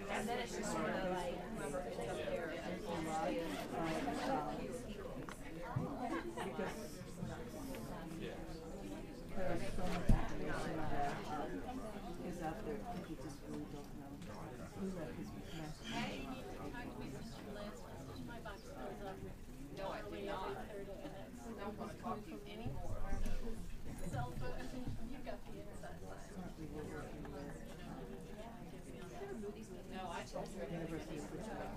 And then it's just sort of like whoever is up there. Is out there, you just really don't know who that is. No, I did not. No one talked to you anymore. You've got the inside line. No, I told her. University of Virginia.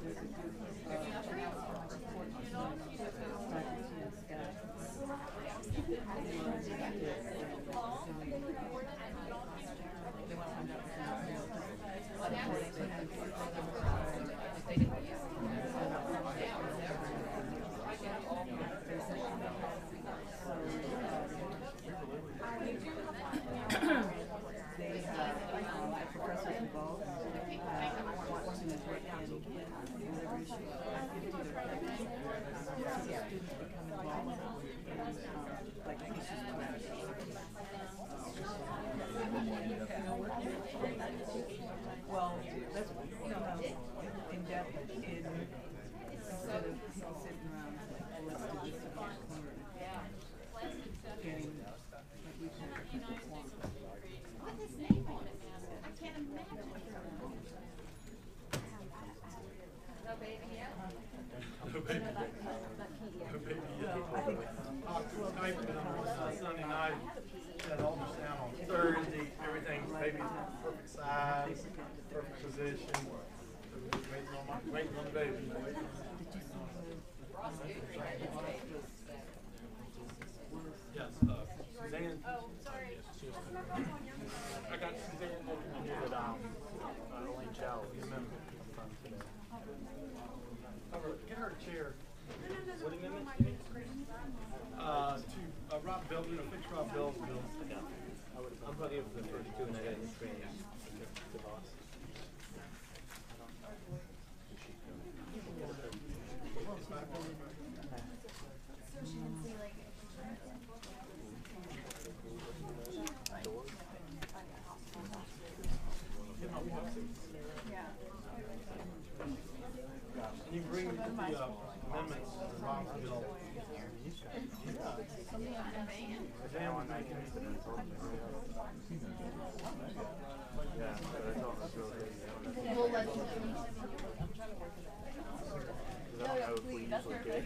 There's a group of faculty and staff. They have professors involved. Want to work hand in hand whatever issue give to their faculty. So the students become involved in like issues well, that's in depth instead of people sitting around like, let's do this in our corner. Getting like we can want. With his name on it, I can't imagine. No baby yet? No baby. No baby yet. I think Skype with him on Sunday night. Had ultrasound on Thursday. Everything's baby's perfect size, perfect position. Waiting on the baby. Yes, Suzanne. Oh, sorry. I got Suzanne looking to do it. Elaine Chow, you remember from today. Get her a chair. What do you mean? To Rob Bell, fix Rob Bell's bill. I'm probably for the first two and I got his training. The boss. So she can say like. Yeah. And you bring the amendments to Rob's bill. Dan would make it. We'll let you know. That's perfect.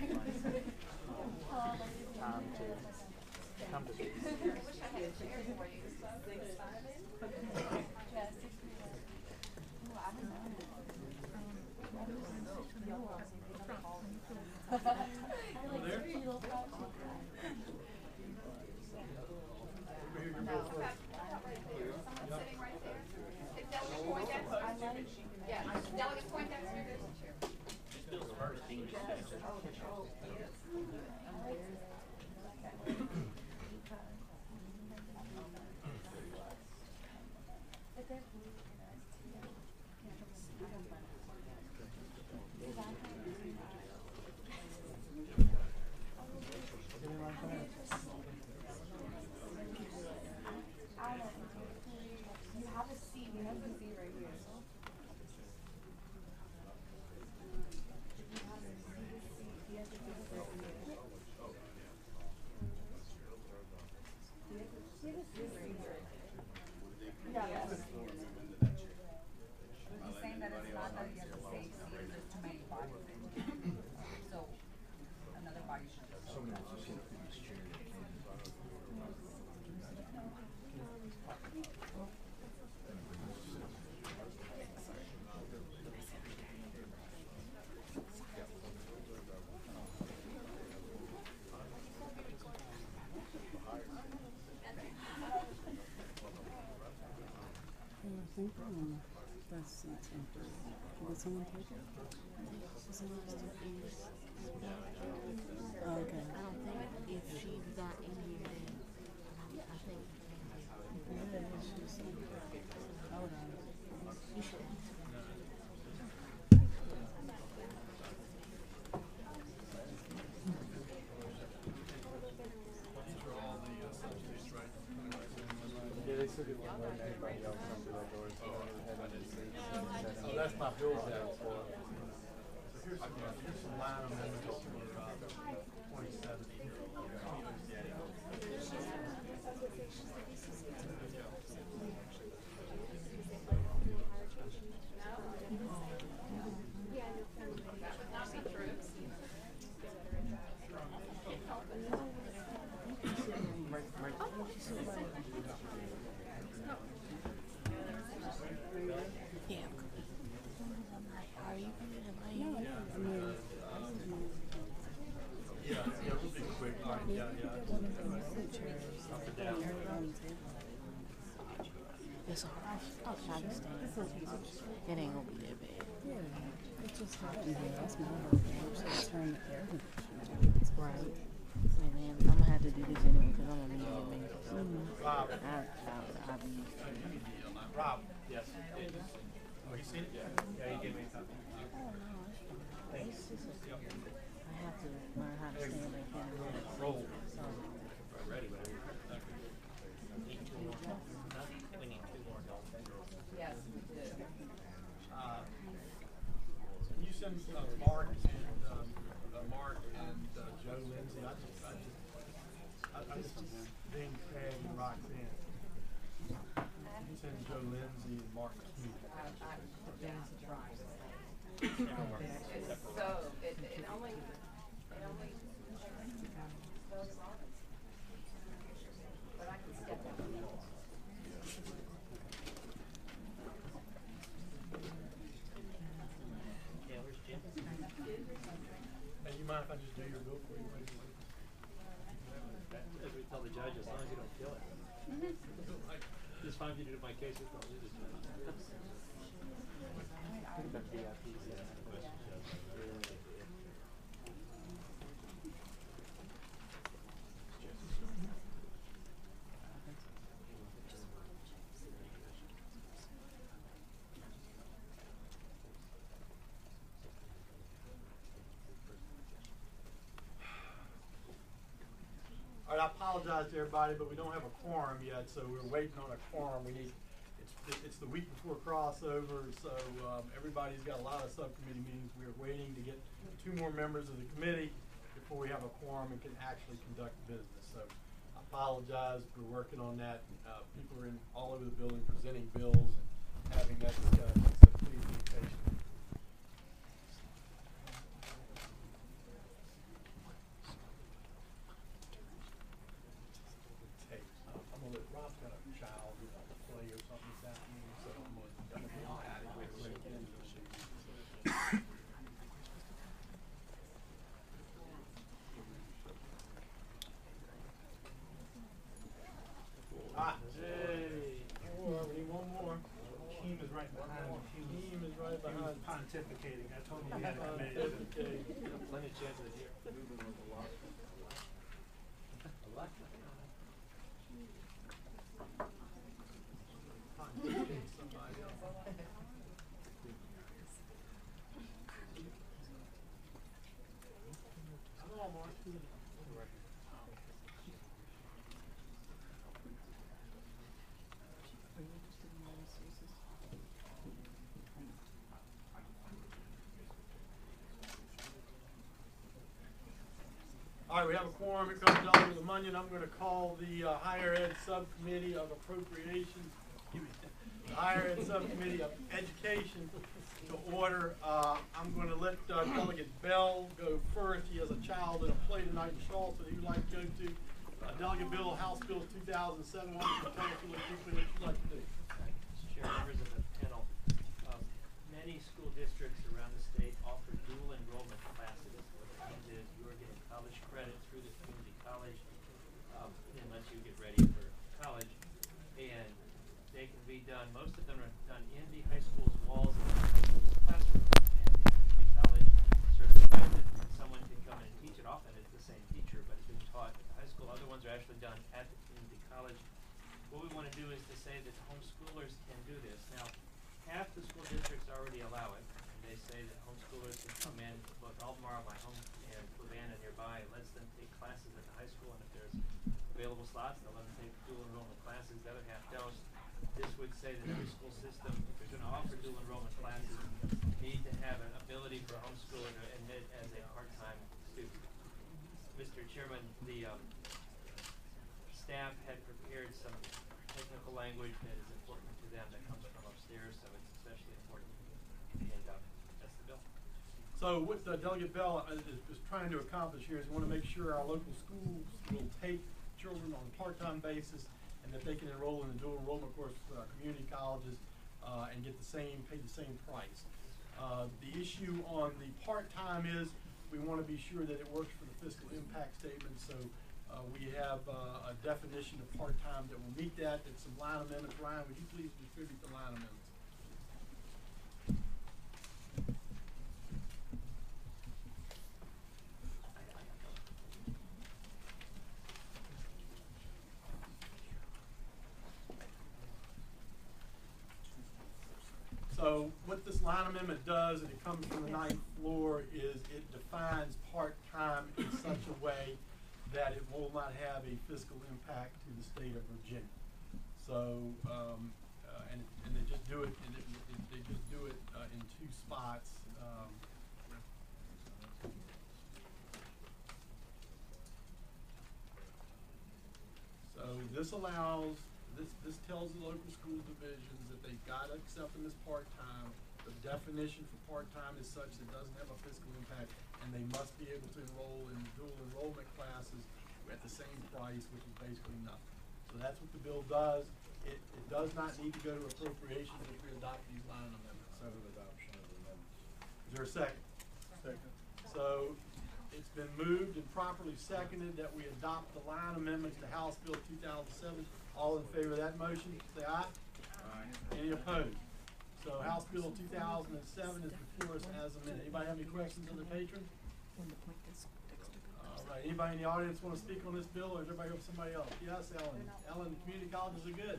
Come to speak. Yeah, delegates point down to your chair. You have a seat. We have a seat right here. He's saying that it's not that you have to say seat, there's too many bodies in. So another body should just. I think that seat's empty. Did someone take it? Is it next to Eve's? Oh, okay. I don't think if she got in here, then I think Yeah, she's hold on. you should. line amendments for 2017. Yeah. I'm like, are you gonna invite me? Yeah, we'll be quick. All right, yeah. Up and down. It's alright. I'll try to stay. It ain't gonna be that bad. It's just hot in here. That's my whole thing. So turn the air conditioner. Right. And then I'm gonna have to do this anyway because I'm gonna need it maybe. Rob. I'll be used to it. Rob. Yes. Oh, you seen it? Yeah, he gave me a copy. Thanks. I have to learn how to stand like that. Roll. So, Ready, whatever. Need two more. We need two more. Yes, we did. Can you send Mark and Joe Lindsay? I just dinged Peg and Roxanne. Can you send Joe Lindsay and Mark Keith? It's so, it only but I can step out. Yeah, where's Jim? Hey, you mind if I just do your bill for you? As we tell the judge, as long as you don't kill it. It's fine if you do my case with all this. All right, I apologize to everybody, but we don't have a quorum yet, so we're waiting on a quorum. We need, it's the week before crossover, so everybody's got a lot of subcommittee meetings. We're waiting to get 2 more members of the committee before we have a quorum and can actually conduct business. So I apologize. We're working on that. People are in all over the building presenting bills and having that discussion, so please be patient. Hey, I'm gonna let Rob's got a child who wants to play or something this afternoon, so I'm gonna be adequate when it comes to Hey, we need one more. Team is right behind me. Team is right He was behind. pontificating. I told him he had a committee. Pontificating. Plenty of chances here. Pontificate somebody else. Come on, Mark. All right, we have a quorum. It comes down to the Munyon. I'm going to call the Higher Ed Subcommittee of Appropriations, the Higher Ed Subcommittee of Education to order. I'm going to let Delegate Bell go first. He has a child in a play tonight in Charleston he would like to go to. Delegate Bill, House Bill 2007. Why don't you tell us really quickly what you'd like to do? Mr. Chair, members of the panel, many school districts around the state offer dual enrollment classes. What it means is you are getting college credit through the community college, unless you get ready for college. And they can be done, most of them are done in the high school's walls and the high school's classroom. And the community college certifies that someone can come in and teach it. Often it's the same teacher, but it's been taught at the high school. Other ones are actually done at the community college. What we want to do is to say that homeschoolers can do this. Now, half the school districts already allow it, and they say that homeschoolers can come in, both Albemarle, my home, and Fluvanna nearby, lets them take classes at the high school, and if there's available slots, they'll let them take dual enrollment classes. The other half don't. This would say that every school system, if they're going to offer dual enrollment classes, need to have an ability for a homeschooler to admit as a part Chairman, the staff had prepared some technical language that is important to them that comes from upstairs, so it's especially important. And that's the bill. So what Delegate Bell is trying to accomplish here is we want to make sure our local schools will take children on a part-time basis and that they can enroll in the dual enrollment course with our community colleges and get pay the same price. The issue on the part-time is we want to be sure that it works for the fiscal impact statement. So we have a definition of part-time that will meet that. It's some line amendments. Ryan, would you please distribute the line amendments? So what this line amendment does, and it comes from the ninth floor, is it defines part-time in such a way that it will not have a fiscal impact to the state of Virginia. So, and they just do it, they just do it in two spots. So this allows, this tells the local school divisions that they've got to accept them as part-time. The definition for part-time is such that it doesn't have a fiscal impact, and they must be able to enroll in dual enrollment classes at the same price, which is basically nothing. So that's what the bill does. It does not need to go to appropriations if we adopt these line amendments. So adoption of the amendments. Is there a second? Second. So it's been moved and properly seconded that we adopt the line amendments to House Bill 2007. All in favor of that motion, say aye. Aye. Any opposed? So House Bill 2007 is before us as amended. Anybody have any questions on the patron? All right. Anybody in the audience want to speak on this bill, or is everybody with somebody else? Yes, Ellen. Ellen, community colleges are good.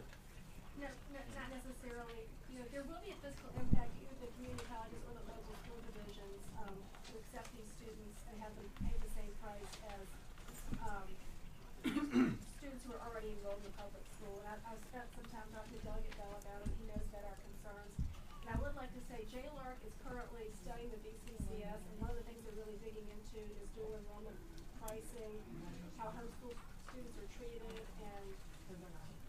No, not necessarily. You know, there will be a fiscal impact either the community colleges or the local school divisions to accept these students and have them pay the same price as students who are already enrolled in the public school. And I've spent some time talking to Delegate Bell about it. He knows about our concerns. And I would like to say JLARC is currently studying the VCCS, and one of the things they're really digging into is dual enrollment pricing, how homeschool students are treated, and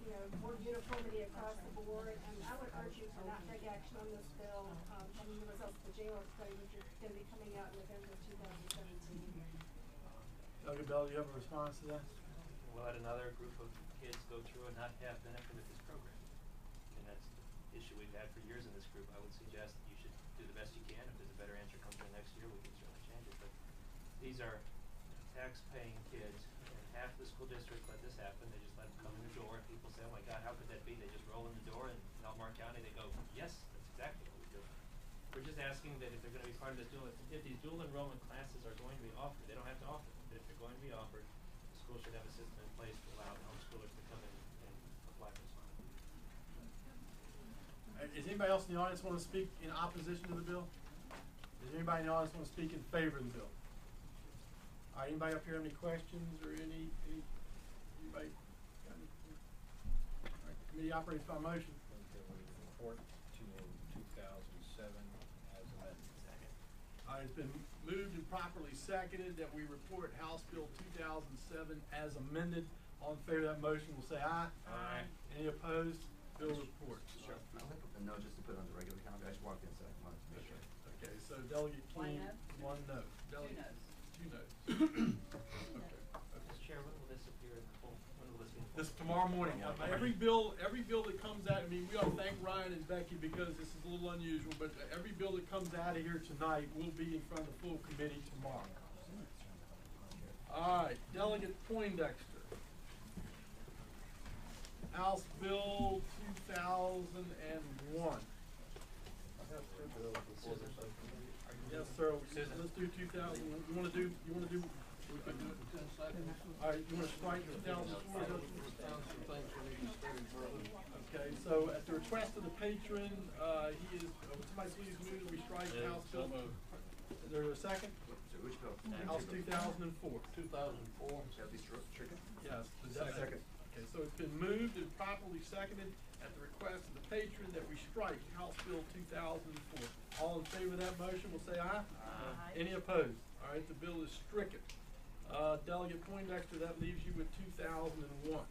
you know, more uniformity across the board. And I would urge you to not take action on this bill pending the results of the JLARC study, which is going to be coming out in November of 2017. Delegate Bell, do you have a response to that? We'll let another group of kids go through and not have benefit of this program. And that's the issue we've had for years in this group. I would suggest that you should do the best you can. If there's a better answer comes in next year, we can certainly change it. But these are tax-paying kids, and half the school districts let this happen. They just let them come in the door, and people say, oh my God, how could that be? They just roll in the door, and in Albemarle County, they go, yes, that's exactly what we do. We're just asking that if they're going to be part of this if these dual enrollment classes are going to be offered, they don't have to offer them, but if they're going to be offered, the school should have a system in place to allow the homeschoolers to come in and apply for this money. Is anybody else in the audience want to speak in opposition to the bill? Does anybody in the audience want to speak in favor of the bill? All right, anybody up here have any questions or anybody got any? All right, the committee operates by motion. Report to 2007 as amended. All right, it's been moved and properly seconded that we report House Bill 2007 as amended. All in favor of that motion will say aye. Aye. Any opposed? Bill report. Sure. I'll have a note just to put on the regular calendar. I just walked in, so I wanted to make sure. Okay, so Delegate King, one no. Delegate, two no's. Okay. Mr. Chair, when will this appear in the full? When will this be in full? This tomorrow morning. Every bill that comes out, I mean, we ought to thank Ryan and Becky because this is a little unusual, but every bill that comes out of here tonight will be in front of the full committee tomorrow. All right, Delegate Poindexter. House Bill 2001. Yes, sir. Let's do 2000. You want to do? We can do it in 10 seconds. All right. You want to strike 2004? Okay. So, at the request of the patron, he is. Would somebody please move that we strike House Bill? Is there a second? Which bill? House 2004. 2004. Shall be stricken? Yes. Second. Okay, so it's been moved and properly seconded at the request of the patron that we strike House Bill 2004. All in favor of that motion will say aye. Aye. Any opposed? All right, the bill is stricken. Delegate Poindexter, that leaves you with 2001. Mr.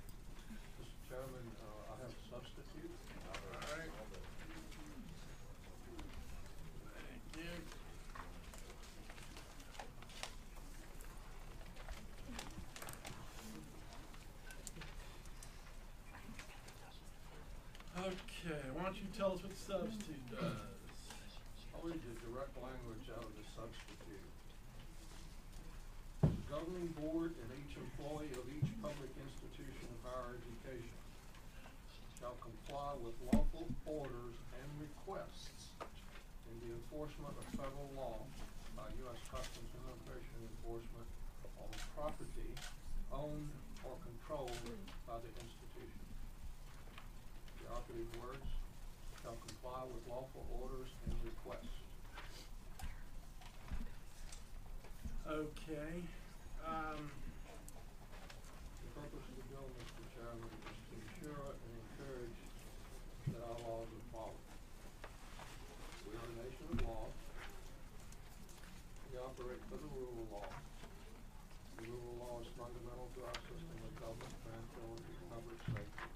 Chairman, I have a substitute. All right. Thank you. Okay, why don't you tell us what the substitute does? I'll read the direct language out of the substitute. The governing board and each employee of each public institution of higher education shall comply with lawful orders and requests in the enforcement of federal law by U.S. Customs and Immigration Enforcement on property owned or controlled by the institution. The operative words shall comply with lawful orders and requests. Okay. The purpose of the bill, Mr. Chairman, is to ensure and encourage that our laws are followed. We are a nation of law. We operate for the rule of law. The rule of law is fundamental to our system of government, tranquility, and public safety.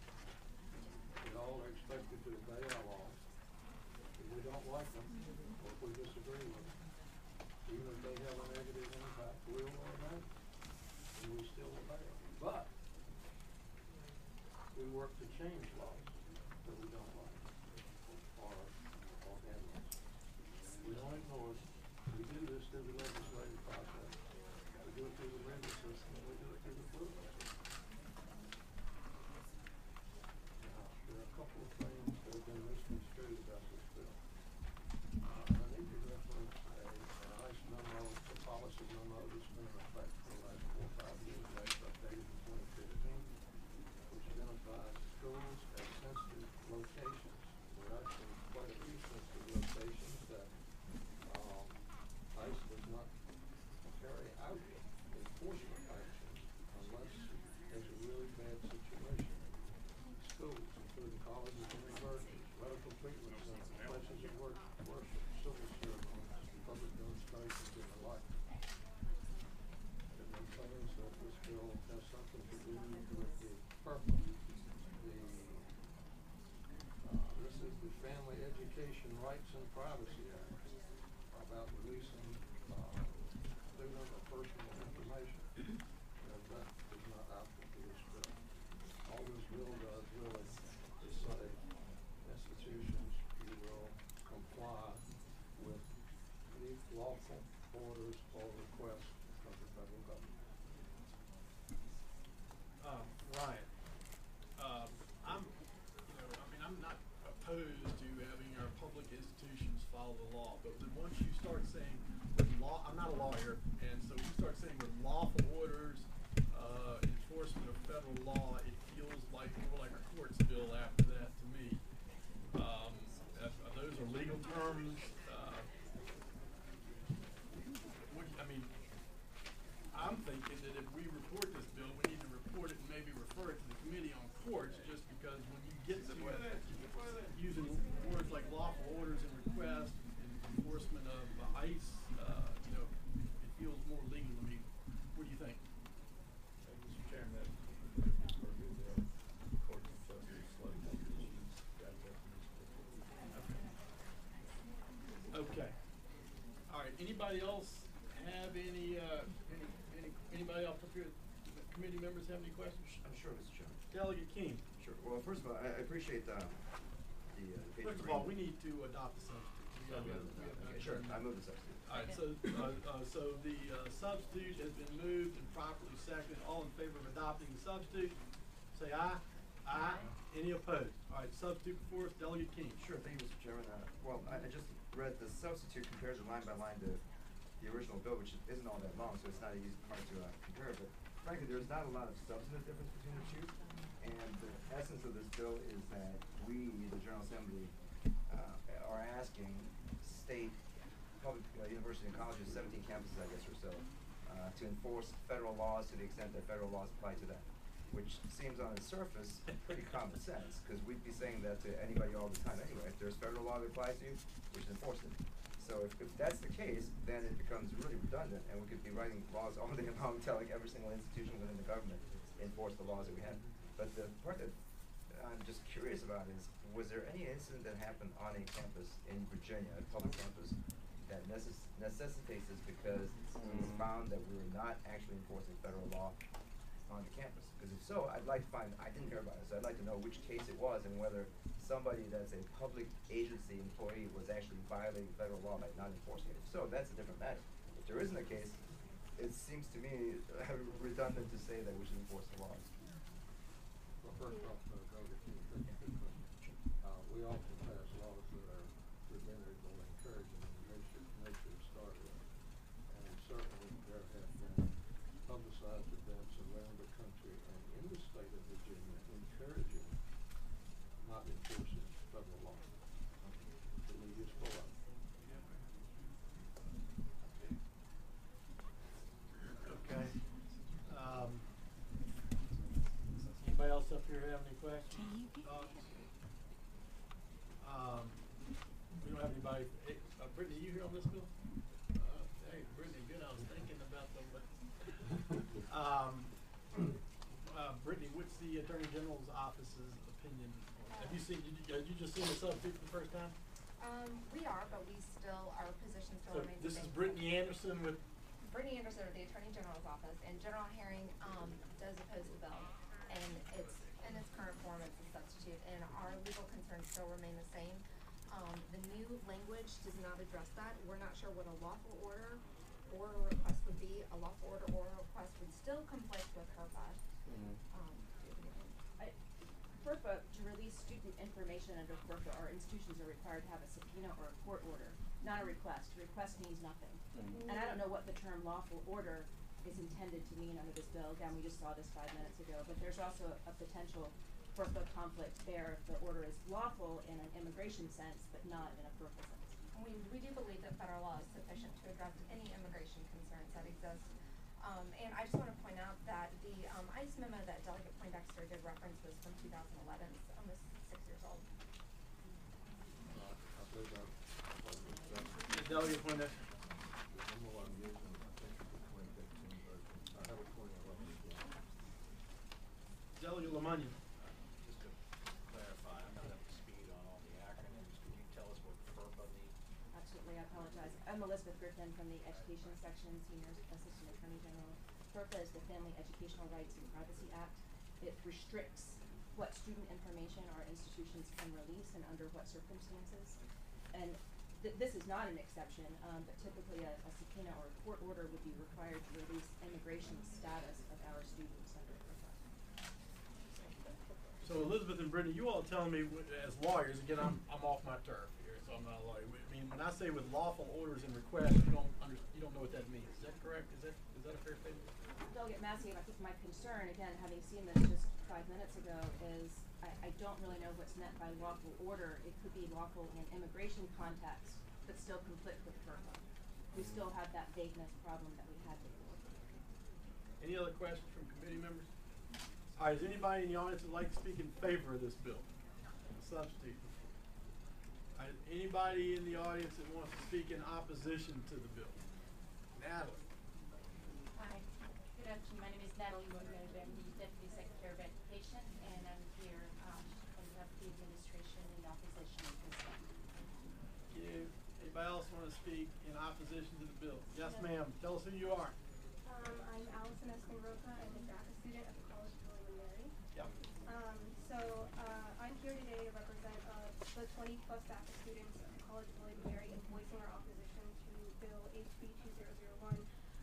We all are expected to obey our laws. If we don't like them, or if we disagree with them, even if they have a negative impact, we'll obey them, and we still obey them. But we work to change laws that we don't like, or bad laws. We don't ignore it. We do this through the legislative process. We do it through the legal system, and we do it through the political system. Now, there are a couple of things that have been misconstrued about this bill. I need to reference a nice memo, a policy memo that's been in effect for the last 4 or 5 years, that's updated in 2015, which identifies schools as sensitive locations. There are actually quite a few sensitive locations that ICE does not carry out enforcement actions unless there's a really bad situation. Schools, including colleges and universities, medical treatment centers, places of worship, civil ceremonies, public demonstrations, and the like. It maintains that this bill has something to do with the purpose. This is the Family Education Rights and Privacy Act about releasing student or personal information. And that is not applicable to this bill. All this bill does really is say institutions, you will comply with any lawful orders or requests from the federal government. Ryan, I'm not opposed to having our public institutions follow the law, but then once you start saying with law, I'm not a lawyer, and so you start saying with lawful orders, enforcement of federal law, it feels like more like a courts bill after that to me. Those are legal terms. I'm thinking that if we report this bill, we need to report it and maybe refer it to the Committee on Courts, just because when you get to using words like lawful orders and requests and enforcement of ICE, it feels more legal to me. What do you think? Mr. Chairman, court of justice, Okay. All right. Anybody else have anybody else up here? Committee members have any questions? I'm sure, Mr. Chairman. Delegate King. Sure. Well, first of all, I appreciate the page First of all, we need to adopt the substitute. Okay, sure. I move the substitute. All right. So the substitute has been moved and properly seconded. All in favor of adopting the substitute, say aye. Aye. Any opposed? All right. Substitute before us, Delegate King. Sure. Thank you, Mr. Chairman. Well, I just read the substitute compares it line by line to the original bill, which isn't all that long, so it's not easy hard to compare. But frankly, there's not a lot of substantive difference between the two. And the essence of this bill is that we, the General Assembly, are asking state, public university and colleges, 17 campuses, I guess, or so, to enforce federal laws to the extent that federal laws apply to them, which seems on its surface pretty common sense, because we'd be saying that to anybody all the time anyway. If there's federal law that applies to you, we should enforce it. So if that's the case, then it becomes really redundant, and we could be writing laws all day long telling every single institution within the government to enforce the laws that we have. But the part that I'm just curious about is, was there any incident that happened on a campus in Virginia, a public campus, that necessitates this because it's found that we were not actually enforcing federal law on the campus? Because if so, I'd like to find, I didn't hear about it, so I'd like to know which case it was and whether somebody that's a public agency employee was actually violating federal law by not enforcing it. If so, that's a different matter. If there isn't a case, it seems to me redundant to say that we should enforce the laws. Well, first off, Doug, we often pass laws that are preventative or encouraging, and they should start with. And certainly there have been publicized events around the country and in the state of Virginia encouraging not enforcing federal law. The media's full of it. Okay. Anybody else up here have any questions? We don't have anybody. Hey, Brittany, you here on this bill? Hey, Brittany, good. I was thinking about them, but Brittany, what's the Attorney General's office's opinion? Have you seen? Did you just seen the substitute for the first time? We are, but we still, our position still So remains the this same. is Brittany Anderson with. Brittany Anderson of the Attorney General's office, and General Herring does oppose the bill, and it's in its current form, it's a substitute, and our legal concerns still remain the same. The new language does not address that. We're not sure what a lawful order or a request would be. A lawful order or a request would still conflict with HERPA. FERPA, to release student information under FERPA, our institutions are required to have a subpoena or a court order, not a request. A request means nothing. And I don't know what the term lawful order is intended to mean under this bill. Again, we just saw this 5 minutes ago, but there's also a potential FERPA conflict there if the order is lawful in an immigration sense, but not in a FERPA sense. We do believe that federal law is sufficient to address any immigration concerns that exist. And I just want to point out that the ICE memo that Delegate Poindexter did reference was from 2011. It's almost 6 years old. I believe that. Delegate Poindexter. The memo I'm using, I think it's the 2015 version. I have a 2011 as well. Delegate Lamagna. Just to clarify, I'm not up to speed on all the acronyms. Could you tell us what FERPA means? Absolutely, I apologize. I'm Elizabeth Griffin from the Education Section, Senior Assistant Attorney General. FERPA is the Family Educational Rights and Privacy Act. It restricts what student information our institutions can release and under what circumstances. And this is not an exception, but typically a subpoena or a court order would be required to release immigration status of our students under FERPA. So Elizabeth and Brittany, you all telling me as lawyers, again, I'm off my turf here, so I'm not a lawyer. I mean, when I say with lawful orders and requests, you don't know what that means. Is that correct? Is that a fair statement? Delegate Massey, I think my concern, again, having seen this just 5 minutes ago, is I don't really know what's meant by lawful order. It could be lawful in immigration context, but still conflict with FERPA. We still have that vagueness problem that we had before. Any other questions from committee members? All right, is anybody in the audience that would like to speak in favor of this bill? Substitute. All right, anybody in the audience that wants to speak in opposition to the bill? Natalie. Hi, good afternoon. My name is Natalie Monroe. I'm the Deputy Secretary of Education, and I'm here on behalf of the administration in opposition to this bill. Thank you. Anybody else want to speak in opposition to the bill? Yes, ma'am. Tell us who you are. I'm Allison Escalroca. I'm a DACA student at the College of William and Mary. Yep. I'm here today to represent the 20+ DACA students at the College of William and Mary in voicing our opposition to Bill HB 2001.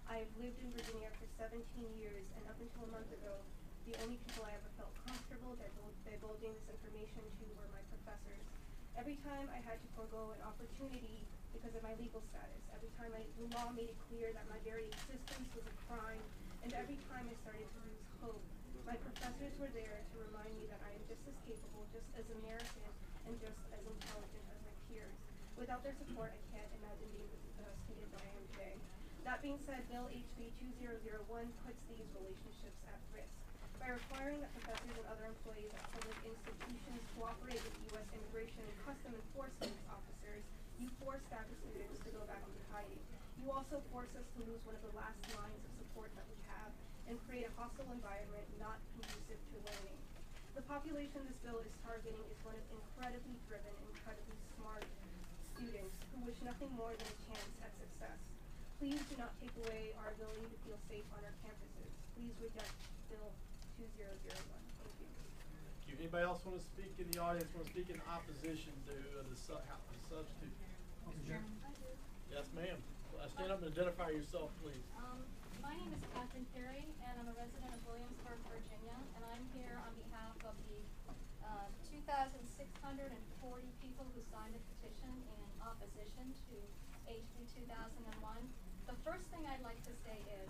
I've lived in Virginia for 17 years, and up until a month ago, the only people I ever felt comfortable divulging this information to were my professors. Every time I had to forego an opportunity because of my legal status, every time the law made it clear that my very existence was a crime, and every time I started to lose hope, my professors were there to remind me that I am just as capable, just as American, and just as intelligent as my peers. Without their support, I can't imagine being the student that I am today. That being said, Bill HB 2001 puts these relationships at risk. By requiring that professors and other employees at public institutions cooperate with U.S. Immigration and Customs Enforcement officers You forced DACA students to go back into hiding. You also forced us to lose one of the last lines of support that we have and create a hostile environment not conducive to learning. The population this bill is targeting is one of incredibly driven, incredibly smart students who wish nothing more than a chance at success. Please do not take away our ability to feel safe on our campuses. Please reject Bill 2001. Thank you. Thank you. Anybody else want to speak in the audience, want to speak in opposition to the substitute? Yes, ma'am. Stand up and identify yourself, please. My name is Catherine Perry, and I'm a resident of Williamsburg, Virginia, and I'm here on behalf of the 2,640 people who signed a petition in opposition to HB 2001. The first thing I'd like to say is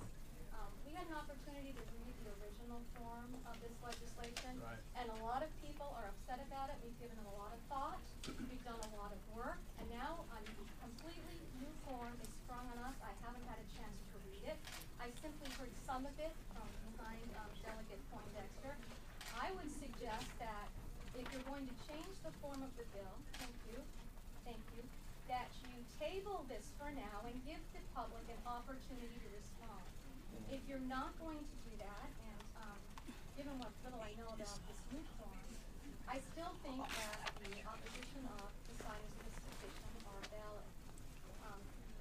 we had an opportunity to read the original form of this legislation, right, and a lot of people are upset about it. We've given it a lot of thought. We've done a lot of work, and now a completely new form is sprung on us. I haven't had a chance to read it. I simply heard some of it from behind Delegate Poindexter. I would suggest that if you're going to change the form of the bill, thank you, that you table this for now and give the public an opportunity to respond. If you're not going to do that, and given what little I know about this new form, I still think that the opposition of the signers of this petition are valid.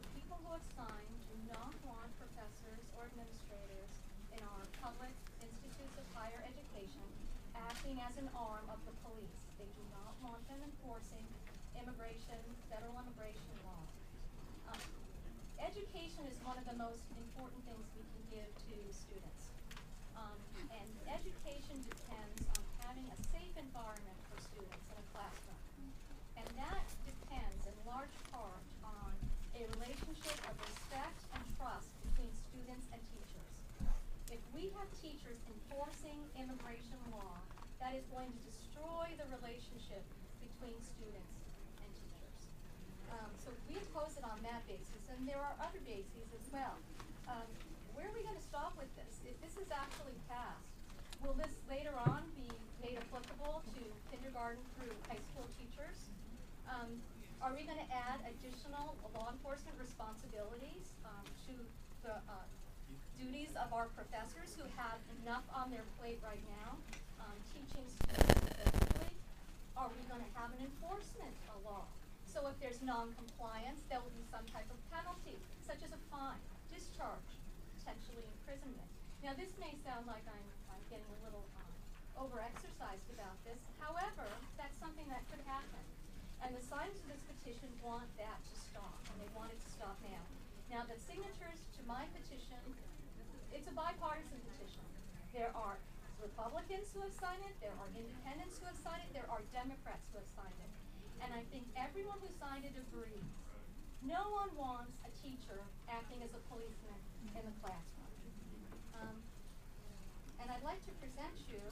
The people who have signed do not want professors or administrators in our public institutes of higher education acting as an arm of the police. They do not want them enforcing federal immigration law. Education is one of the most important things we can give to students. And education depends on having a safe environment for students in a classroom. And that depends in large part on a relationship of respect and trust between students and teachers. If we have teachers enforcing immigration law, that is going to destroy the relationship between students and teachers. So we oppose it on that basis, and there are other bases as well. Where are we going to stop with this? If this is actually passed, will this later on be made applicable to kindergarten through high school teachers? Are we going to add additional law enforcement responsibilities to the duties of our professors who have enough on their plate right now, teaching students effectively? Are we going to have an enforcement law? So if there's non-compliance, there will be some type of penalty, such as a fine, discharge, potentially imprisonment. Now this may sound like I'm getting a little over-exercised about this. However, that's something that could happen. And the signers of this petition want that to stop, and they want it to stop now. Now the signatures to my petition, it's a bipartisan petition. There are Republicans who have signed it, there are independents who have signed it, there are Democrats who have signed it. And I think everyone who signed it agrees. No one wants a teacher acting as a policeman in the classroom. And I'd like to present you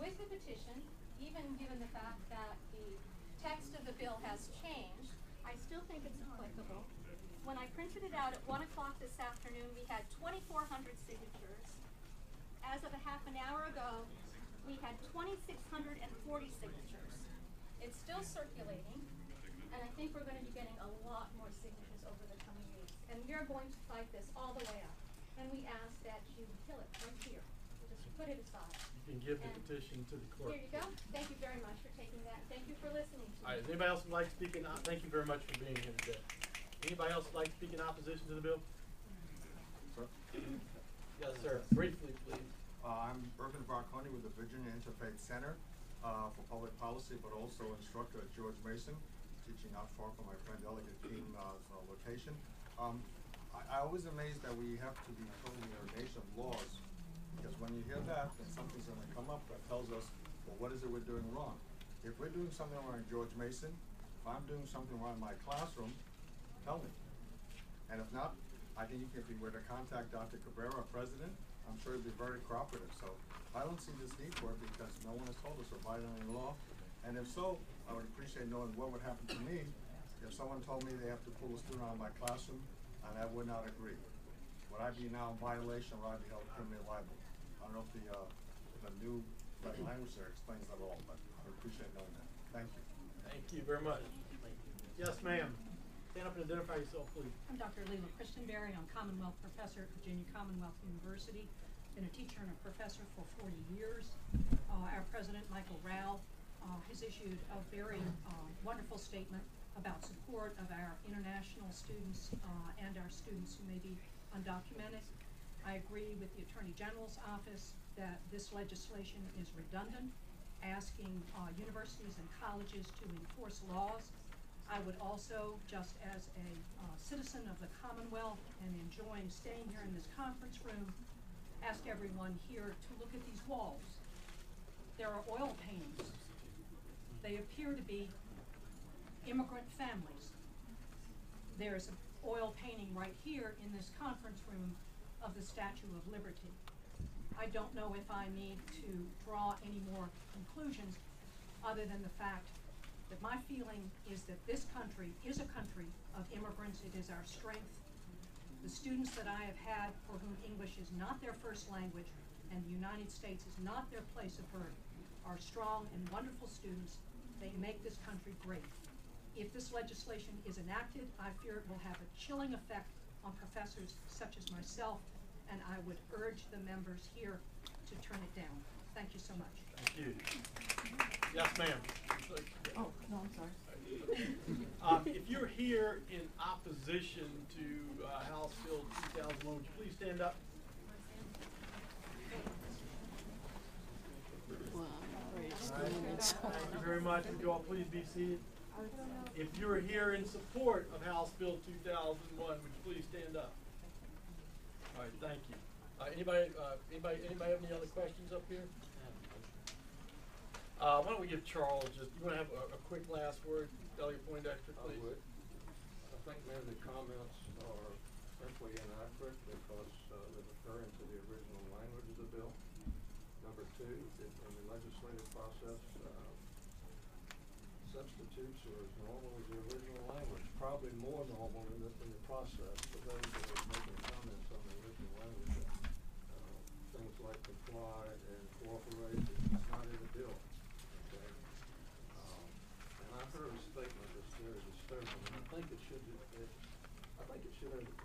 with the petition, even given the fact that the text of the bill has changed. I still think it's applicable. When I printed it out at 1 o'clock this afternoon, we had 2,400 signatures. As of a half an hour ago, we had 2,640 signatures. It's still circulating, and I think we're going to be getting a lot more signatures over the coming weeks. And we are going to fight this all the way up. And we ask that you kill it right here. Just put it aside. You can give the petition to the clerk. Here you go. Thank you very much for taking that. Thank you for listening to me. All right, does anybody else would like to speak in thank you very much for being here today. Anybody else would like to speak in opposition to the bill? Sir? Yes, sir. Briefly, please. I'm Irvin Barconi with the Virginia Interfaith Center for Public Policy, but also instructor at George Mason, teaching not far from my friend Delegate Keene's location. I always amazed that we have to be totally in a nation of laws, because when you hear that, then something's going to come up that tells us, well, what is it we're doing wrong? If we're doing something wrong at George Mason, if I'm doing something wrong in my classroom, tell me. And if not, I think if you were to contact Dr. Cabrera, our president, I'm sure he'd be very cooperative. So I don't see this need for it because no one has told us we're violating any law. And if so, I would appreciate knowing what would happen to me if someone told me they have to pull a student out of my classroom and I would not agree. Would I be now in violation or would I be held criminally liable? I don't know if the new language there explains that all, but I would appreciate knowing that. Thank you. Thank you very much. Yes, ma'am. Stand up and identify yourself, please. I'm Dr. Leila Christenberry. I'm Commonwealth Professor at Virginia Commonwealth University. Been a teacher and a professor for 40 years. Our president, Michael Rao, has issued a very wonderful statement about support of our international students and our students who may be undocumented. I agree with the Attorney General's office that this legislation is redundant, asking universities and colleges to enforce laws. I would also, just as a citizen of the Commonwealth and enjoying staying here in this conference room, ask everyone here to look at these walls. There are oil paintings. They appear to be immigrant families. There's an oil painting right here in this conference room of the Statue of Liberty. I don't know if I need to draw any more conclusions other than the fact that my feeling is that this country is a country of immigrants. It is our strength. The students that I have had for whom English is not their first language and the United States is not their place of birth are strong and wonderful students. They make this country great. If this legislation is enacted, I fear it will have a chilling effect on professors such as myself, and I would urge the members here to turn it down. Thank you so much. Thank you. Yes, ma'am. Oh, no, I'm sorry. If you're here in opposition to House Bill 2001, would you please stand up? Well, I'm already All standing. right. Thank you very much. Would you all please be seated? If you're here in support of House Bill 2001, would you please stand up? All right, thank you. Anybody have any other questions up here? Why don't we give Charles you want to have a quick last word, Delegate Poindexter, please? I would. I think many of the comments are simply inaccurate because they're referring to the original language of the bill. Number two, in the legislative process, substitutes are as normal as the original language, probably more normal in the process for those that are making comments on the original language. Things like comply and cooperate is not in the bill. Okay? And I heard a statement that's very disturbing, and I think it should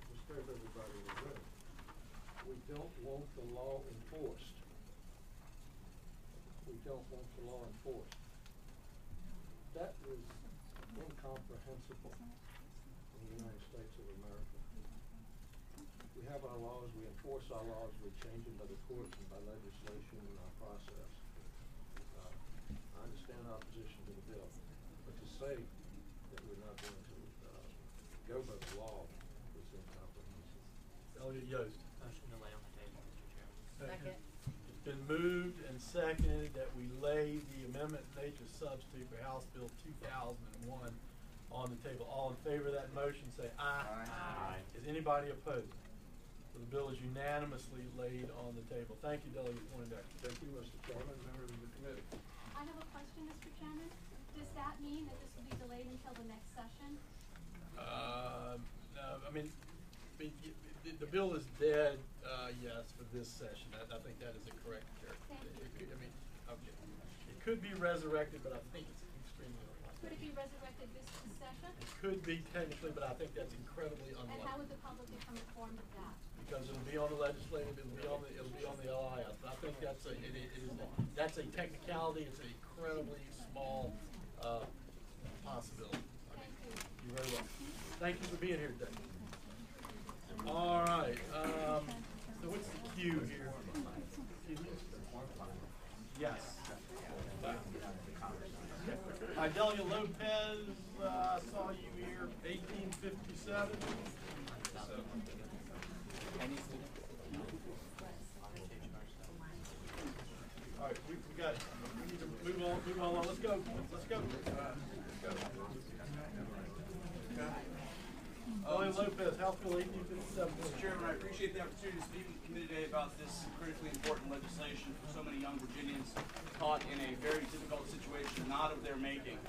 disturb everybody in the room. We don't want the law enforced. We don't want the law enforced. That is incomprehensible in the United States of America. We have our laws, we enforce our laws, we change them by the courts and by legislation and our process. I understand our opposition to the bill, but to say that we're not going to go by the law is incomprehensible. Delegate Yost. Motion to lay on the table, Mr. Chairman. Second. It's been moved and seconded that we lay the amendment nature substitute for House Bill 2001 on the table. All in favor of that motion say aye. Aye. Is anybody opposed? So the bill is unanimously laid on the table. Thank you, Delegate Poindexter. Thank you, Mr. Chairman, members of the committee. I have a question, Mr. Chairman. Does that mean that this will be delayed until the next session? No, I mean, the bill is dead, yes, for this session. I think that is a correct characterization. It could be resurrected, but I think it's extremely unlikely. Could it be resurrected this session? It could be technically, but I think that's incredibly unlikely. And how would the public become informed of that? Because it'll be on the legislative, it'll be on the LIS. But I think that's a technicality. It's an incredibly small possibility. Thank you. You're very welcome. Thank you for being here today. All right. So what's the cue here? Excuse me? Yes. Delegate Lopez, saw you here 1857. All right, we got it. We need to move on. Let's go. Lopez, House Bill 1857. Mr. Chairman, I appreciate the opportunity to speak with the committee today about this critically important legislation for so many young Virginians caught in a very difficult situation, not of their making.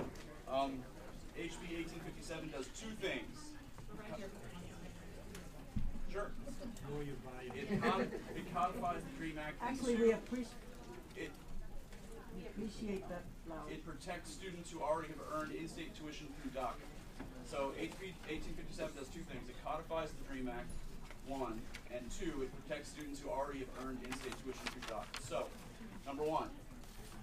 HB 1857 does two things. Sure. It codifies the DREAM Act. Actually, we appreciate that. It protects students who already have earned in-state tuition through DACA. So HB 1857 does two things. It codifies the DREAM Act, one, and two, it protects students who already have earned in-state tuition through DACA. So, number one,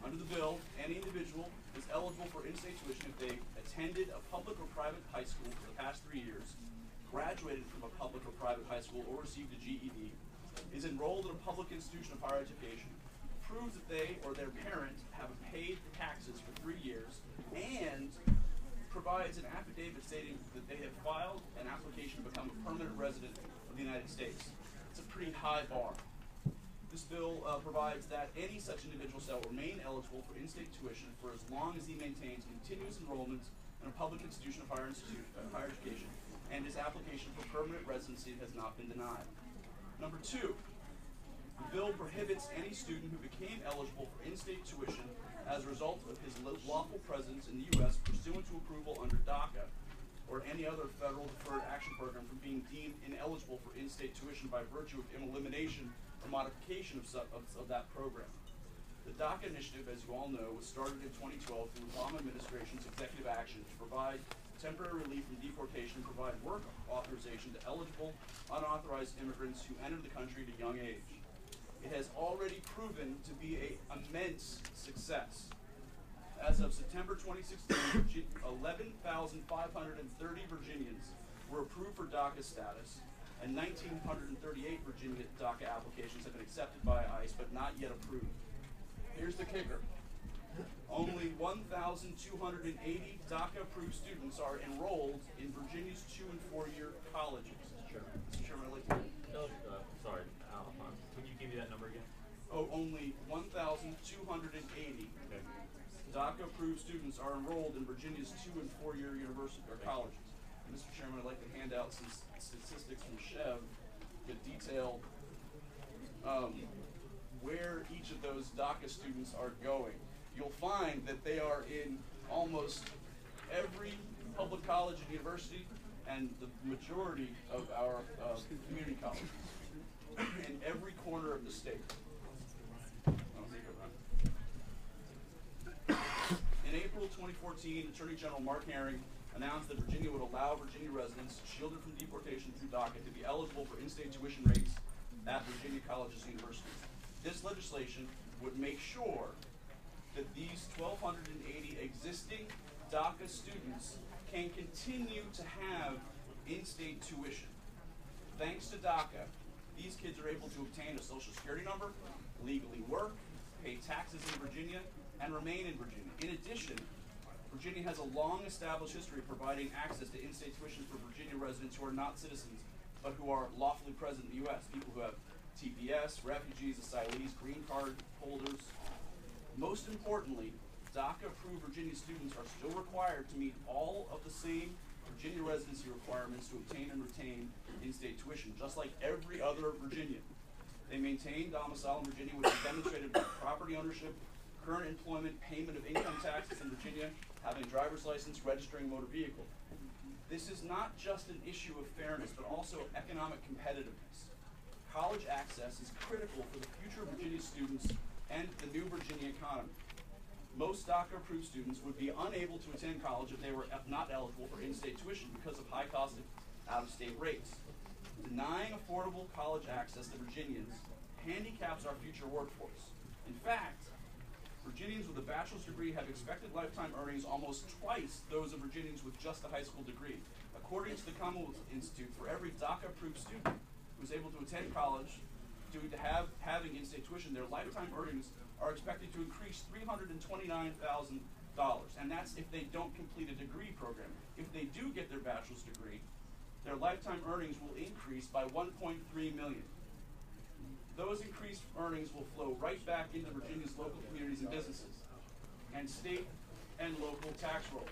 under the bill, any individual is eligible for in-state tuition if they attended a public or private high school for the past 3 years, graduated from a public or private high school or received a GED, is enrolled in a public institution of higher education, proves that they or their parent have paid taxes for 3 years, and provides an affidavit stating that they have filed an application to become a permanent resident of the United States. It's a pretty high bar. This bill provides that any such individual shall remain eligible for in-state tuition for as long as he maintains continuous enrollment in a public institution of higher education, and his application for permanent residency has not been denied. Number two, the bill prohibits any student who became eligible for in-state tuition as a result of his lawful presence in the U.S. pursuant to approval under DACA or any other federal deferred action program from being deemed ineligible for in-state tuition by virtue of an elimination or modification of that program. The DACA initiative, as you all know, was started in 2012 through the Obama administration's executive action to provide temporary relief from deportation and provide work authorization to eligible, unauthorized immigrants who entered the country at a young age. It has already proven to be an immense success. As of September 2016, 11,530 Virginians were approved for DACA status, and 1,938 Virginia DACA applications have been accepted by ICE but not yet approved. Here's the kicker. Only 1,280 DACA-approved students are enrolled in Virginia's 2- and 4-year colleges. Sure. Mr. Chairman, I'd like to... No, sorry, Alphonse. Can you give me that number again? Oh, only 1,280 DACA-approved students are enrolled in Virginia's 2- and 4-year university or colleges. And Mr. Chairman, I'd like to hand out some statistics from Chev that detail where each of those DACA students are going. You'll find that they are in almost every public college and university and the majority of our community colleges in every corner of the state. In April 2014, Attorney General Mark Herring announced that Virginia would allow Virginia residents shielded from deportation through DACA to be eligible for in-state tuition rates at Virginia colleges and universities. This legislation would make sure that these 1,280 existing DACA students can continue to have in-state tuition. Thanks to DACA, these kids are able to obtain a social security number, legally work, pay taxes in Virginia, and remain in Virginia. In addition, Virginia has a long-established history of providing access to in-state tuition for Virginia residents who are not citizens, but who are lawfully present in the U.S., people who have TPS, refugees, asylees, green card holders. Most importantly, DACA-approved Virginia students are still required to meet all of the same Virginia residency requirements to obtain and retain in-state tuition, just like every other Virginian. They maintain domicile in Virginia, which is demonstrated by property ownership, current employment, payment of income taxes in Virginia, having a driver's license, registering a motor vehicle. This is not just an issue of fairness, but also economic competitiveness. College access is critical for the future of Virginia students and the new Virginia economy. Most DACA-approved students would be unable to attend college if they were not eligible for in-state tuition because of high cost of out-of-state rates. Denying affordable college access to Virginians handicaps our future workforce. In fact, Virginians with a bachelor's degree have expected lifetime earnings almost twice those of Virginians with just a high school degree. According to the Commonwealth Institute, for every DACA-approved student who's able to attend college due to having in-state tuition, their lifetime earnings are expected to increase $329,000, and that's if they don't complete a degree program. If they do get their bachelor's degree, their lifetime earnings will increase by $1.3 million. Those increased earnings will flow right back into Virginia's local communities and businesses, and state and local tax rolls.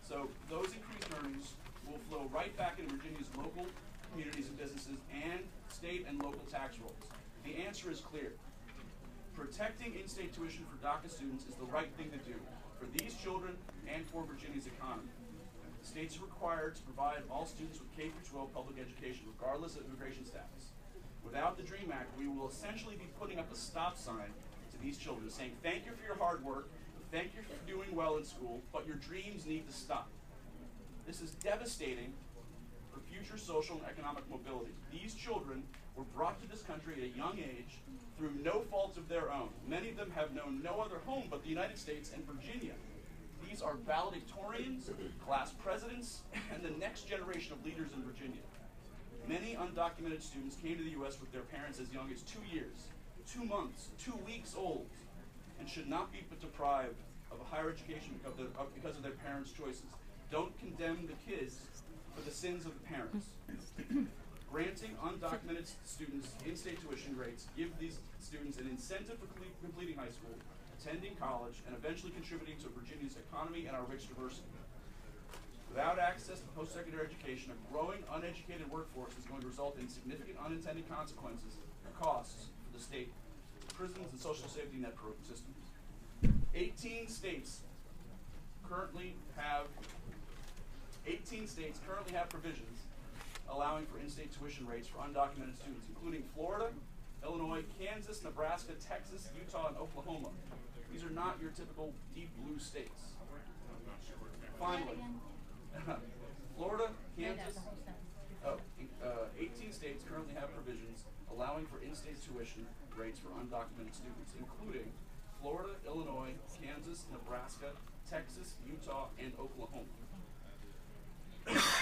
So those increased earnings will flow right back into Virginia's local communities and businesses and state and local tax rolls. The answer is clear. Protecting in-state tuition for DACA students is the right thing to do for these children and for Virginia's economy. The states are required to provide all students with K-12 public education, regardless of immigration status. Without the DREAM Act, we will essentially be putting up a stop sign to these children, saying, thank you for your hard work, thank you for doing well in school, but your dreams need to stop. This is devastating for future social and economic mobility. These children were brought to this country at a young age through no fault of their own. Many of them have known no other home but the United States and Virginia. These are valedictorians, class presidents, and the next generation of leaders in Virginia. Many undocumented students came to the U.S. with their parents as young as 2 years, 2 months, 2 weeks old, and should not be deprived of a higher education because of their parents' choices. Don't condemn the kids for the sins of the parents. Granting undocumented students in-state tuition rates give these students an incentive for completing high school, attending college, and eventually contributing to Virginia's economy and our rich diversity. Without access to post-secondary education, a growing uneducated workforce is going to result in significant unintended consequences or costs for the state, prisons, and social safety net systems. 18 states currently have provisions allowing for in-state tuition rates for undocumented students, including Florida, Illinois, Kansas, Nebraska, Texas, Utah, and Oklahoma. These are not your typical deep blue states. Finally, Florida, Kansas, 18 states currently have provisions allowing for in-state tuition rates for undocumented students, including Florida, Illinois, Kansas, Nebraska, Texas, Utah, and Oklahoma.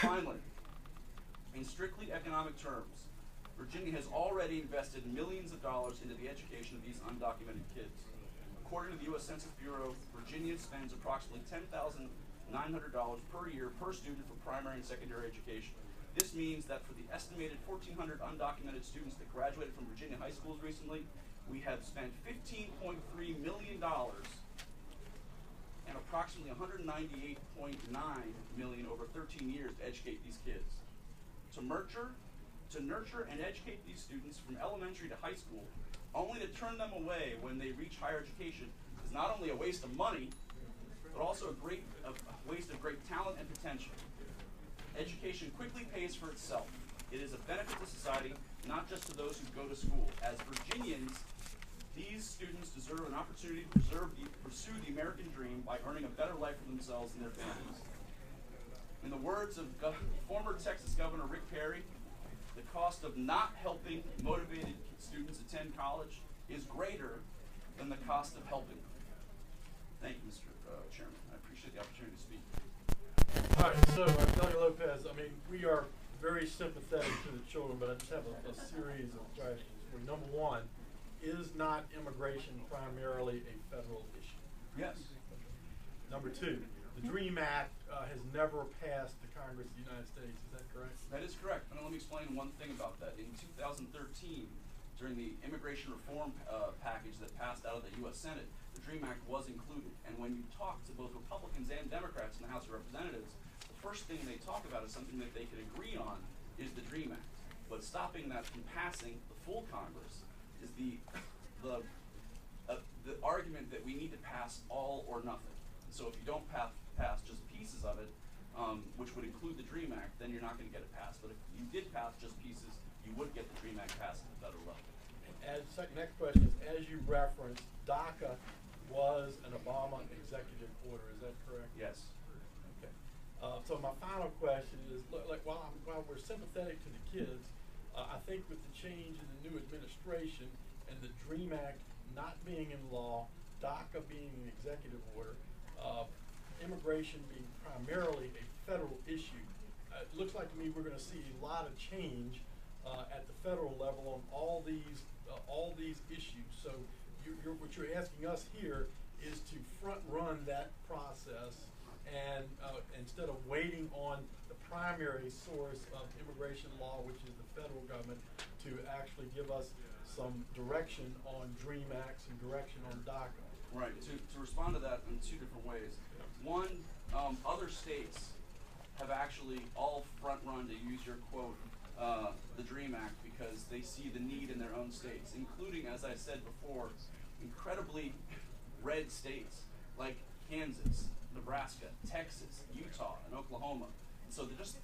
Finally, in strictly economic terms, Virginia has already invested millions of dollars into the education of these undocumented kids. According to the U.S. Census Bureau, Virginia spends approximately $10,900 per year per student for primary and secondary education. This means that for the estimated 1,400 undocumented students that graduated from Virginia high schools recently, we have spent $15.3 million and approximately $198.9 million over 13 years to educate these kids. To nurture and educate these students from elementary to high school, only to turn them away when they reach higher education, is not only a waste of money, but also a waste of great talent and potential. Education quickly pays for itself. It is a benefit to society, not just to those who go to school. As Virginians, these students deserve an opportunity to pursue the American dream by earning a better life for themselves and their families. In the words of former Texas Governor Rick Perry, the cost of not helping motivated students attend college is greater than the cost of helping them. Thank you, Mr. Chairman. I appreciate the opportunity to speak. All right, so Dr. Lopez, I mean, we are very sympathetic to the children, but I just have a series of questions for you. Number one, is not immigration primarily a federal issue? Yes. Number two, the DREAM Act has never passed the Congress of the United States. Is that correct? That is correct. And let me explain one thing about that. In 2013, during the immigration reform package that passed out of the U.S. Senate, the DREAM Act was included. And when you talk to both Republicans and Democrats in the House of Representatives, the first thing they talk about is something that they can agree on is the DREAM Act. But stopping that from passing the full Congress is the argument that we need to pass all or nothing. So if you don't pass just pieces of it, which would include the DREAM Act, then you're not going to get it passed. But if you did pass just pieces, you would get the DREAM Act passed at the federal level. Next question is, as you referenced, DACA was an Obama executive order. Is that correct? Yes. Okay. So my final question is, while we're sympathetic to the kids, I think with the change in the new administration and the DREAM Act not being in law, DACA being an executive order, immigration being primarily a federal issue, it looks like to me we're going to see a lot of change at the federal level on all these issues. So what you're asking us here is to front run that process and instead of waiting on the primary source of immigration law, which is the federal government, to actually give us some direction on DREAM Acts and direction on DACA. Right. To respond to that in two different ways. One, other states have actually all front run, to use your quote, the DREAM Act because they see the need in their own states, including, as I said before, incredibly red states like Kansas, Nebraska, Texas, Utah, and Oklahoma. So because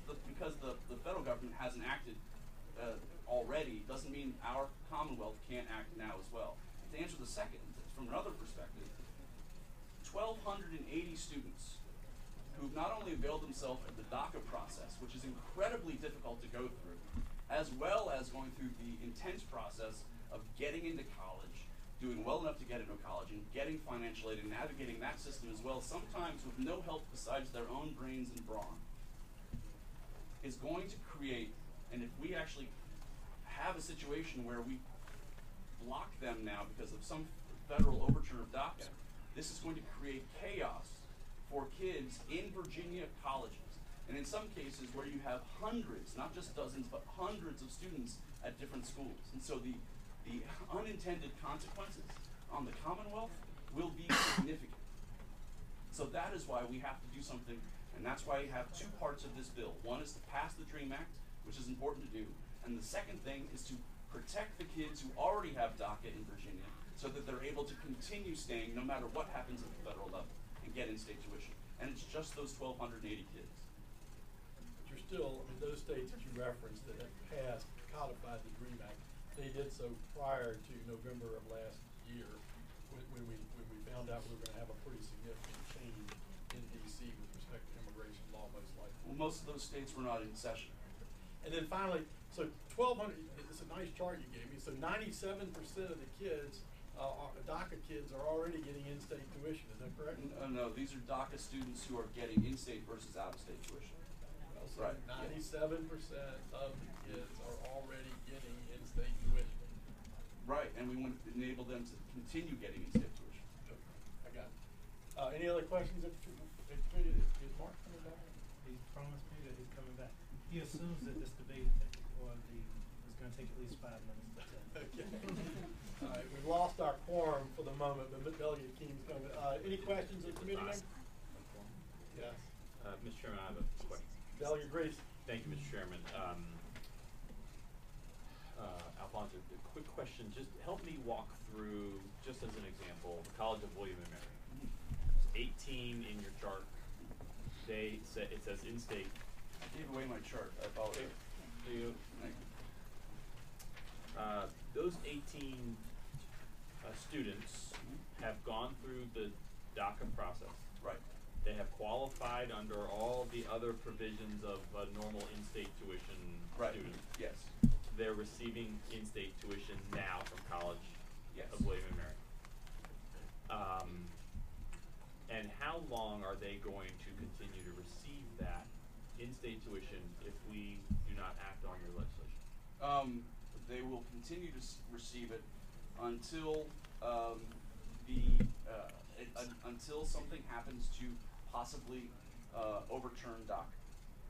the federal government hasn't acted already doesn't mean our Commonwealth can't act now as well. To answer the second, from another perspective, 1,280 students who've not only availed themselves of the DACA process, which is incredibly difficult to go through, as well as going through the intense process of getting into college, doing well enough to get into college, and getting financial aid and navigating that system as well, sometimes with no help besides their own brains and brawn, is going to create, and if we actually have a situation where we block them now because of some federal overturn of DACA, this is going to create chaos for kids in Virginia colleges. And in some cases where you have hundreds, not just dozens, but hundreds of students at different schools. And so the unintended consequences on the Commonwealth will be significant. So that is why we have to do something, and that's why we have two parts of this bill. One is to pass the DREAM Act, which is important to do, and the second thing is to protect the kids who already have DACA in Virginia so that they're able to continue staying no matter what happens at the federal level and get in-state tuition. And it's just those 1,280 kids. But you're still, I mean, those states that you referenced that have passed, codified the DREAM Act, they did so prior to November of last year when we found out we were going to have a pretty significant change in D.C. with respect to immigration law, most likely. Well, most of those states were not in session. And then finally, so 1,200, it's a nice chart you gave me, so 97% of the kids, DACA kids are already getting in-state tuition, is that correct? No, these are DACA students who are getting in-state versus out-of-state tuition. Well, so right. 97% of the kids are already getting in-state tuition. Right, and we want to enable them to continue getting in-state tuition. Okay, I got it. Any other questions? Is Mark coming back? He promised me that he's coming back. He assumes that this debate is going to take at least 5 minutes. Okay. All right, we've lost our quorum for the moment, but Delegate Keene's coming. Any questions of committee members? Yes. Mr. Chairman, I have a question. Delegate Grace. Thank you, Mr. Chairman. Alfonso, a quick question. Just help me walk through, just as an example, the College of William and Mary. 18 in your chart. It says in-state. I gave away my chart. I apologize. Do you? Those 18 students have gone through the DACA process. Right. They have qualified under all the other provisions of a normal in-state tuition student. Yes. They're receiving in-state tuition now from College of William and Mary. And how long are they going to continue to receive that in-state tuition if we do not act on your legislation? They will continue to receive it until until something happens to possibly overturn DACA.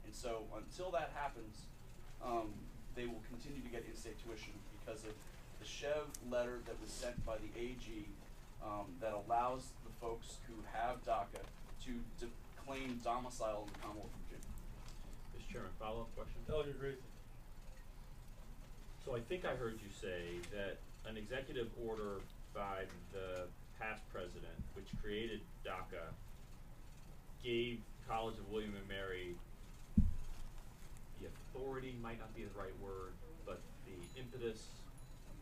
And so until that happens, they will continue to get in-state tuition because of the Chev letter that was sent by the AG that allows the folks who have DACA to claim domicile in the Commonwealth of Virginia. Mr. Chairman, follow-up question? Delegate Grace. So I think I heard you say that an executive order by the past president, which created DACA, gave College of William and Mary the authority, might not be the right word, but the impetus,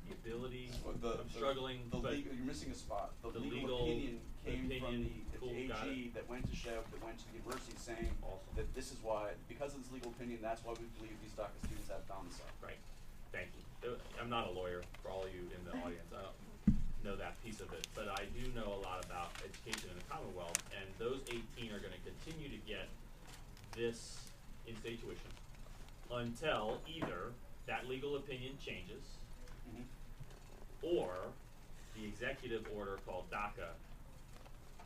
the ability. I'm struggling. You're missing a spot. The legal opinion came from the AG that went to Chev, that went to the university, saying that this is why, because of this legal opinion, that's why we believe these DACA students have domicile. Right. Thank you. I'm not a lawyer, for all of you in the audience. I don't know that piece of it, but I do know a lot about education in the Commonwealth, and those 18 are going to continue to get this in-state tuition until either that legal opinion changes or the executive order called DACA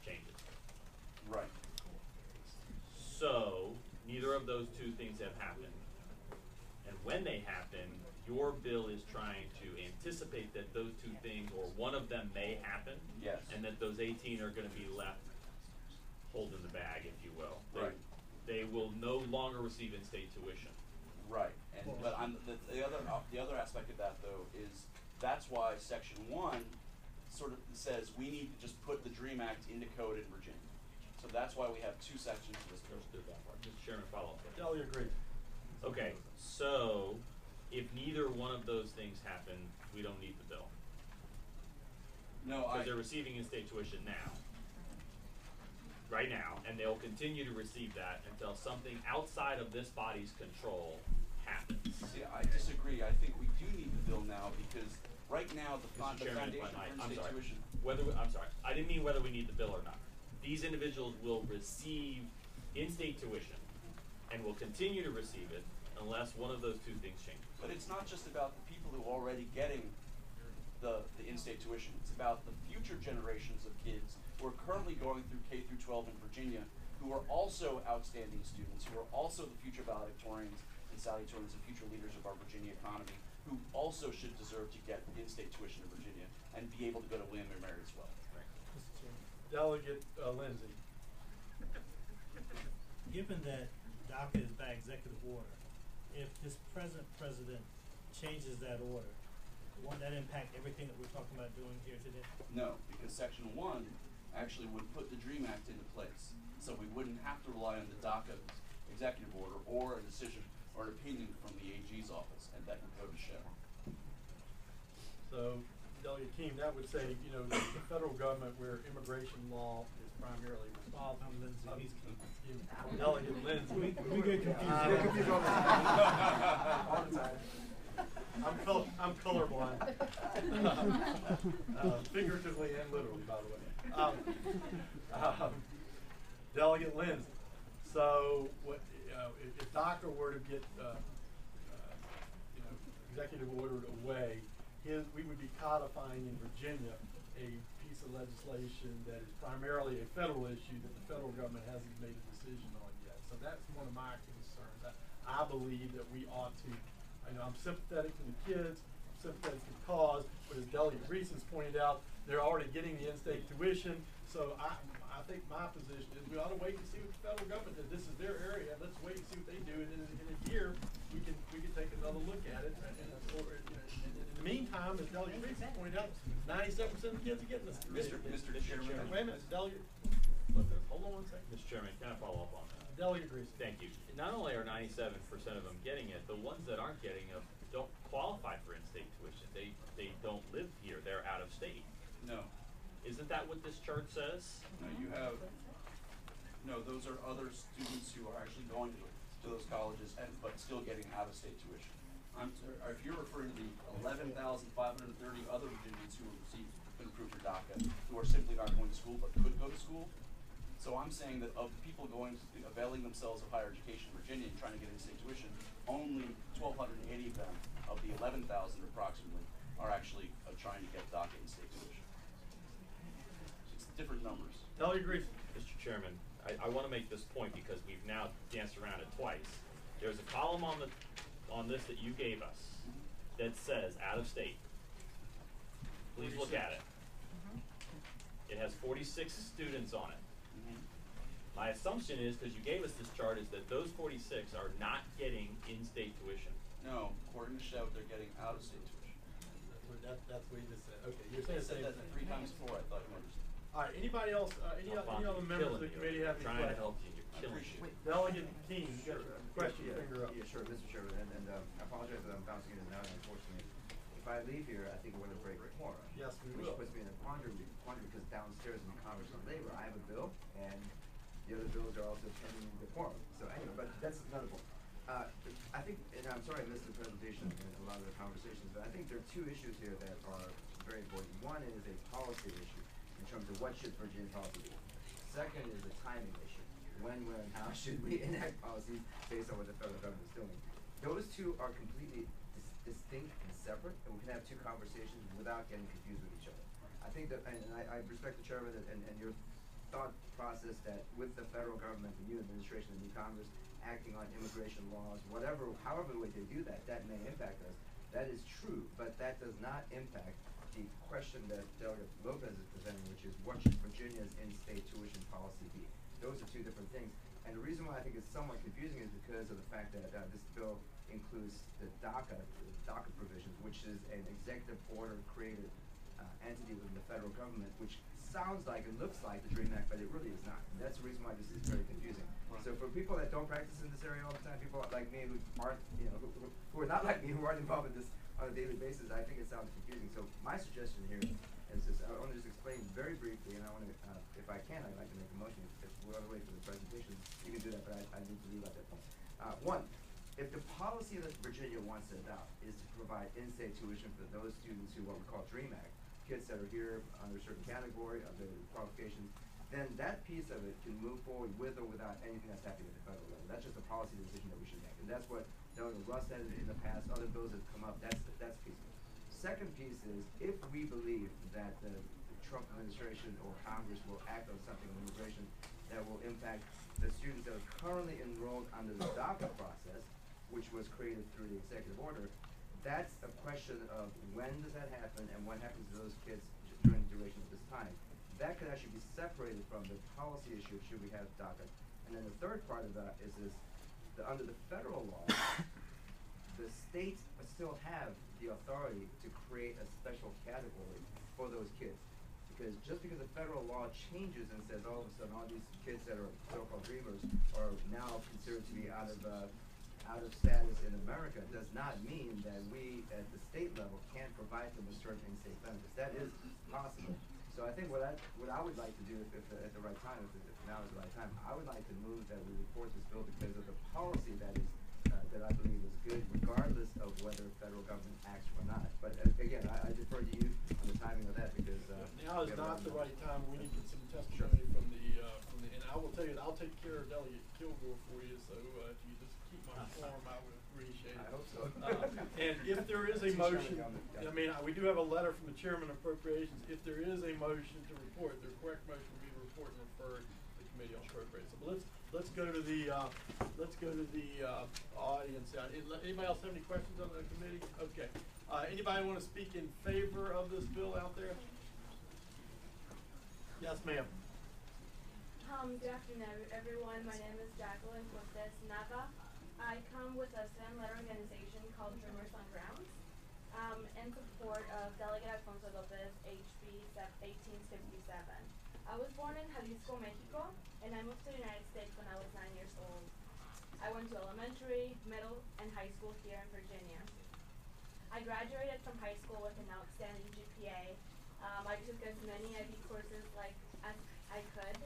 changes. Right. So neither of those two things have happened, and when they happen, your bill is trying to anticipate that those two things, or one of them, may happen. Yes. And that those 18 are going to be left holding the bag, if you will. They will no longer receive in-state tuition. Right. And but the other aspect of that though is that's why Section 1 sort of says we need to just put the DREAM Act into code in Virginia. So that's why we have two sections of this bill. Mr. Chairman, follow up. Delegate Grace. Okay, so if neither one of those things happen, we don't need the bill. No, because they're receiving in-state tuition now. right now, and they'll continue to receive that until something outside of this body's control happens. See, I disagree. I think we do need the bill now because right now the Mr. Chairman, foundation if I might, for I'm in-state sorry. tuition. I'm sorry. I didn't mean whether we need the bill or not. These individuals will receive in-state tuition and will continue to receive it unless one of those two things changes. But it's not just about the people who are already getting the in-state tuition. It's about the future generations of kids who are currently going through K through 12 in Virginia, who are also outstanding students, who are also the future valedictorians and salutatorians and future leaders of our Virginia economy, who also should deserve to get in-state tuition in Virginia and be able to go to William & Mary as well. Delegate Lindsay. Given that DACA is by executive order, if this present president changes that order, won't that impact everything that we're talking about doing here today? No, because Section 1 actually would put the DREAM Act into place. So we wouldn't have to rely on the DACA executive order or a decision or an opinion from the AG's office, and that would go to show. So, Delegate Keene, that would say, you know, the federal government where immigration law is primarily responsible. Delegate Lindsay. We get confused. We're confused all the time. All the time. I'm colorblind. Figuratively and literally, by the way. Delegate Lindsay. So, what, if DACA were to get, executive ordered away, we would be codifying in Virginia a piece of legislation that is primarily a federal issue that the federal government hasn't made a decision on yet. So that's one of my concerns. I believe that we ought to, I'm sympathetic to the kids, I'm sympathetic to the cause, but as Delegate Reese has pointed out, they're already getting the in-state tuition. So I think my position is we ought to wait and see what the federal government does. This is their area. Let's wait and see what they do. And then in a year, we can take another look at it. And in the meantime, as Delegate Reese pointed out, 97% of the kids are getting this. Mr. Chairman. Wait a minute, Delegate. Hold on one second. Mr. Chairman, can I follow up on that? Delegate Reese. Thank you. Not only are 97% of them getting it, the ones that aren't getting it don't qualify for in-state tuition. They don't live here. They're out of state. No. Isn't that what this chart says? No, those are other students who are actually going to those colleges but still getting out-of-state tuition. If you're referring to the 11,530 other Virginians who been approved for DACA, who are simply not going to school but could go to school, so I'm saying that of the people availing themselves of higher education in Virginia and trying to get in-state tuition, only 1,280 of them, of the 11,000 approximately, are actually trying to get DACA in-state tuition. It's different numbers. Delegate Reese. Mr. Chairman, I want to make this point because we've now danced around it twice. There's a column on this that you gave us that says out of state. Please look at it. It has 46 students on it. My assumption is, because you gave us this chart, is that those 46 are not getting in-state tuition. No, according to Shout, they're getting out-of-state tuition. That's what you just said. Okay, you're saying the same that thing. 3 times 4, I thought you understood. All right, anybody else, any other members of the committee have any questions? Trying to help you, you're killing me. Delegate Keene, you got a question, finger up. Yeah, sure, Mr. Chairman, and I apologize that I'm bouncing in and out, unfortunately. If I leave here, I think we're going to break quorum. Yes, we will. Which puts me in a quandary because downstairs in Congress on Labor, I have a bill, and the other bills are also pending the quorum. So anyway, but that's another point. I think, and I'm sorry I missed the presentation and a lot of the conversations, but I think there are 2 issues here that are very important. One is a policy issue in terms of what should Virginia policy be. Second is a timing issue. When, where, and how should we enact policies based on what the federal government is doing. Those 2 are completely distinct and separate, and we can have 2 conversations without getting confused with each other. I think that, and I respect the chairman and your thought process that with the federal government, the new administration, the new Congress, acting on immigration laws, however way they do that, that may impact us. That is true, but that does not impact the question that Delegate Lopez is presenting, which is what should Virginia's in-state tuition policy be? Those are 2 different things. And the reason why I think it's somewhat confusing is because of the fact that this bill includes the DACA provisions, which is an executive order created entity within the federal government, which sounds like and looks like the DREAM Act, but it really is not. And that's the reason why this is very confusing. So for people that don't practice in this area all the time, people like me who aren't, who are not like me, who aren't involved in this on a daily basis, I think it sounds confusing. So my suggestion here, It's just, I want to just explain very briefly, and I want to, if I can, I'd like to make a motion. If we're on the way for the presentation, you can do that, but I need to leave at that point. One, if the policy that Virginia wants to adopt is to provide in-state tuition for those students who what we call DREAM Act, kids that are here under a certain category of the qualifications, then that piece of it can move forward with or without anything that's happening at the federal level. That's just a policy decision that we should make. And that's what Delegate Russ said in the past, other bills that have come up, that's piece of it. Second piece is, if we believe that the Trump administration or Congress will act on something on immigration that will impact the students that are currently enrolled under the DACA process, which was created through the executive order, that's a question of when does that happen and what happens to those kids during the duration of this time. That could actually be separated from the policy issue should we have DACA. And then the third part of that is under the federal law, the states still have the authority to create a special category for those kids. Because just because the federal law changes and says all of a sudden all these kids that are so-called dreamers are now considered to be out of status in America does not mean that we at the state level can't provide them with certain in-state benefits. That is possible. So I think what I would like to do if at the right time, if now is the right time, I would like to move that we report this bill because of the policy that is that I believe is good regardless of whether federal government acts or not. But again, I defer to you on the timing of that because now is not the right time. We need to get some testimony from the and I will tell you, I'll take care of Delegate Kilgore for you. So if you just keep my form, I would appreciate it. I hope so. And if there is a motion, I mean, we do have a letter from the Chairman of Appropriations. If there is a motion to report, the correct motion would be to report and refer to the Committee on Appropriations. But let's go to the audience. Anybody else have any questions on the committee? Okay. Anybody want to speak in favor of this bill out there? Yes, ma'am. Good afternoon, everyone. My name is Jacqueline Cortez Nava. I come with a STEM-led organization called Dreamers on Grounds in support of Delegate Alfonso Lopez, HB 1857. I was born in Jalisco, Mexico, and I moved to the United States when I was 9 years old. I went to elementary, middle, and high school here in Virginia. I graduated from high school with an outstanding GPA. I took as many IB courses as I could.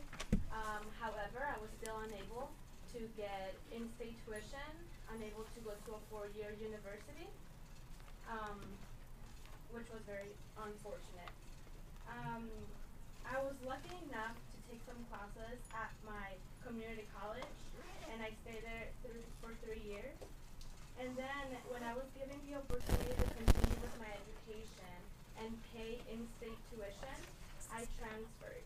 However, I was still unable to get in-state tuition, unable to go to a 4-year university, which was very unfortunate. I was lucky enough to take some classes at my community college, and I stayed there for 3 years. And then when I was given the opportunity to continue with my education and pay in-state tuition, I transferred.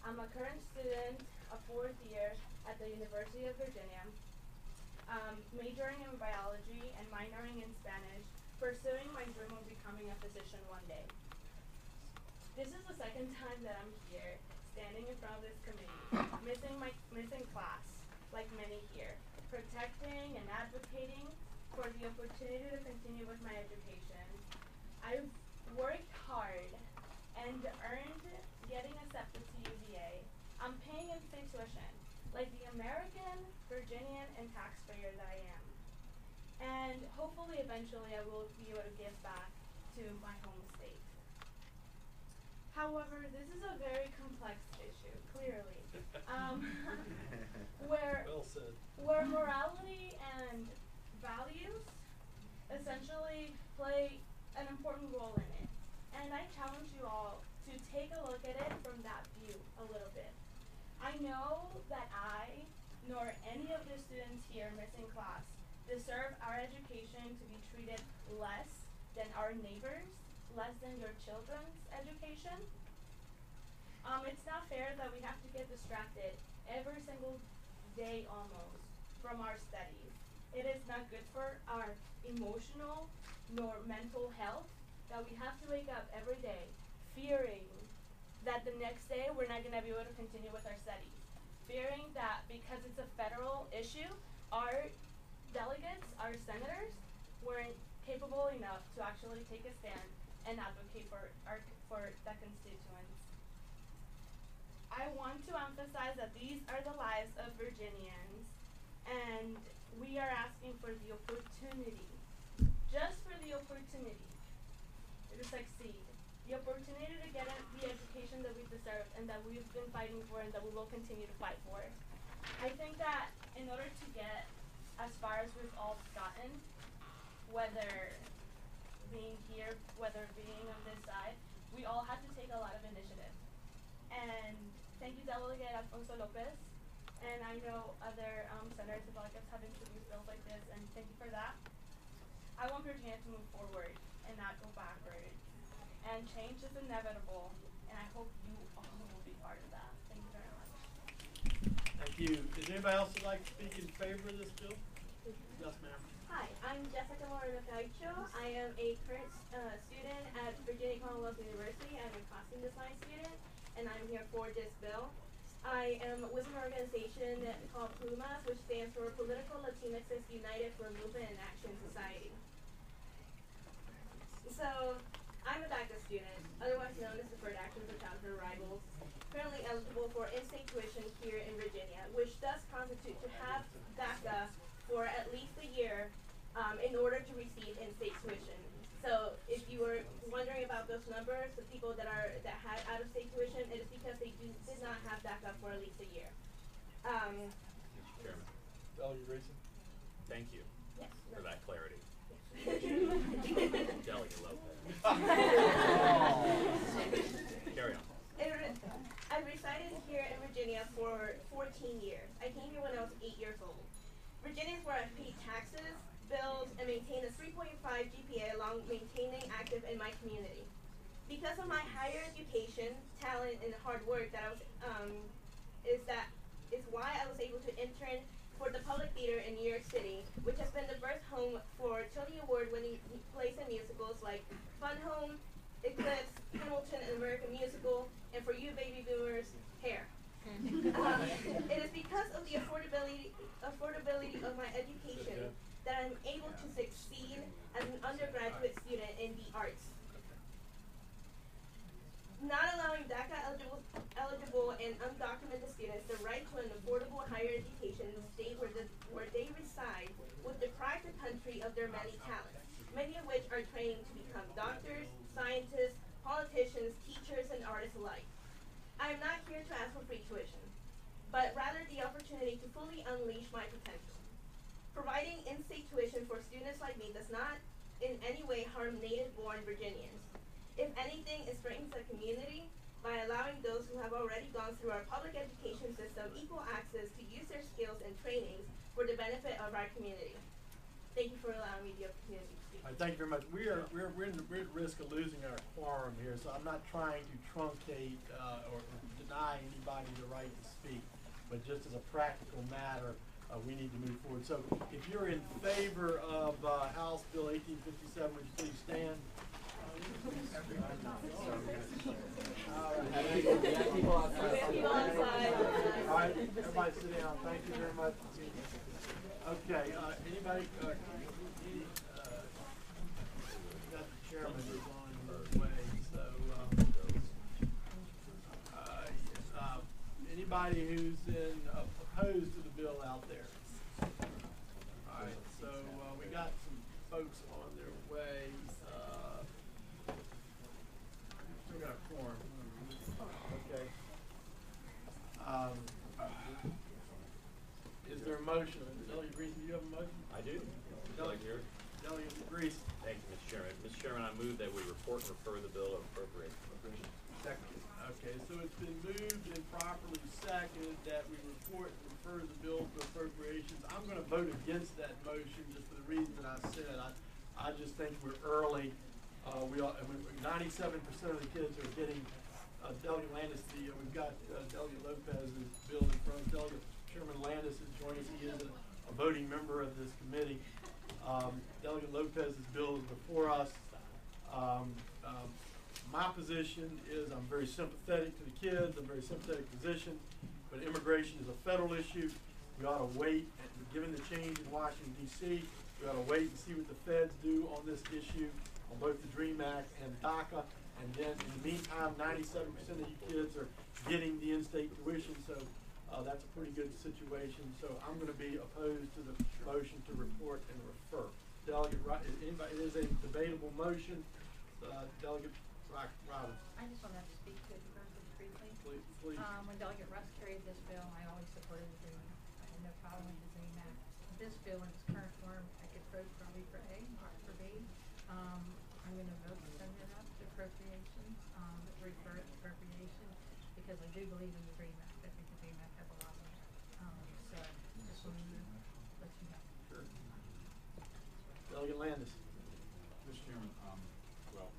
I'm a current student, a 4th year at the University of Virginia, majoring in biology and minoring in Spanish, pursuing my dream of becoming a physician one day. This is the second time that I'm here, standing in front of this committee, missing class, like many here, protecting and advocating for the opportunity to continue with my education. I've worked hard and earned getting accepted to UVA. I'm paying in-state tuition, like the American, Virginian, and taxpayer that I am. And hopefully, eventually, I will be able to give back to my home state. However, this is a very complex issue, clearly, where morality and values essentially play an important role in it. And I challenge you all to take a look at it from that view a little bit. I know that I, nor any of the students here missing class, deserve our education to be treated less than our neighbors, less than your children's education. It's not fair that we have to get distracted every single day almost from our studies. It is not good for our emotional nor mental health that we have to wake up every day fearing that the next day we're not going to be able to continue with our studies. Fearing that because it's a federal issue, our delegates, our senators, weren't capable enough to actually take a stand and advocate for the constituents. I want to emphasize that these are the lives of Virginians, and we are asking for the opportunity, just for the opportunity to succeed, the opportunity to get education that we deserve and that we've been fighting for and that we will continue to fight for. I think that in order to get as far as we've all gotten, whether being here, whether being on this side, we all have to take a lot of initiative. And thank you, Delegate Alfonso Lopez. And I know other senators and delegates have introduced bills like this, and thank you for that. I want Virginia to move forward and not go backwards. And change is inevitable, and I hope you all will be part of that. Thank you very much. Thank you. Is anybody else would like to speak in favor of this bill? Yes, ma'am. Hi, I'm Jessica Moreno Caicho. I am a current student at Virginia Commonwealth University. I'm a costume design student, and I'm here for this bill. I am with an organization called PLUMAS, which stands for Political Latinxes United for Movement and Action Society. So, I'm a DACA student, otherwise known as Deferred Action for Childhood Arrivals, currently eligible for in-state tuition here in Virginia, which does constitute to have DACA for at least a year in order to receive in-state tuition. So if you were wondering about those numbers, the people that had out-of-state tuition, it is because they did not have DACA for at least a year. Mr. Chairman. Delegate Reason. Thank you for that clarity. Yes. Delegate Lopez. Carry on. I resided here in Virginia for 14 years. I came here when I was 8 years old. Virginia is where I paid taxes, bills, and maintain a 3.5 GPA along maintaining active in my community. Because of my higher education, talent, and hard work that I was, is why I was able to intern for the Public Theater in New York City, which has been the birth home for Tony Award-winning plays and musicals like Fun Home, Eclipse, Hamilton, and American Musical, and for you baby boomers, Hair. It is because of the affordability of my education that I'm able to succeed as an undergraduate student in the arts. Not allowing DACA eligible and undocumented students the right to an affordable higher education in the state where they reside would deprive the country of their many talents, many of which are training to become doctors, scientists, politicians, teachers, and artists alike. I am not here to ask for free tuition, but rather the opportunity to fully unleash my potential. Providing in-state tuition for students like me does not in any way harm native-born Virginians. If anything, it strengthens the community by allowing those who have already gone through our public education system equal access to use their skills and trainings for the benefit of our community. Thank you for allowing me the opportunity to speak. Thank you very much. We're at risk of losing our quorum here, so I'm not trying to truncate or deny anybody the right to speak, but just as a practical matter, we need to move forward. So if you're in favor of House Bill 1857, would you please stand? All right, everybody sit down. Thank you very much. Okay, anybody, got the chairman is on his way, so, anybody who's opposed to the bill out there? All right, so, we got some folks on their way. Still got a quorum. Okay. Is there a motion? Delegate Reese, do you have a motion? I do. Delegate Reese. Thank you, Mr. Chairman. Mr. Chairman, I move that we report and refer the bill of appropriation. Second. Okay, so it's been moved and properly seconded that we report and refer the bill to appropriations. I'm going to vote against that motion just for the reason that I said. I just think we're early. 97% of the kids are getting Delegate Landis. We've got Delegate Lopez's bill in front. Delegate Chairman Landis is joining us. He is a voting member of this committee. Delegate Lopez's bill is before us. My position is I'm very sympathetic to the kids. I'm very sympathetic position, but immigration is a federal issue. We ought to wait, and given the change in Washington, D.C., we ought to wait and see what the feds do on this issue, on both the DREAM Act and DACA. And then in the meantime, 97% of you kids are getting the in-state tuition, so that's a pretty good situation. So I'm going to be opposed to the motion to report and refer. Delegate, anybody, it is a debatable motion. Delegate Robin. I just want to speak to the message briefly. Please. When Delegate Russ carried this bill, I always supported the Dream Act. I had no problem with the Dream Act. This bill in its current form, I could vote probably for A, not for B. I'm going to vote to send it up to appropriations, refer it to appropriations, because I do believe in the Dream Act. I think the Dream Act has a lot of so just wanted to let you know. Sure. Delegate Landis. Mr. Chairman, well,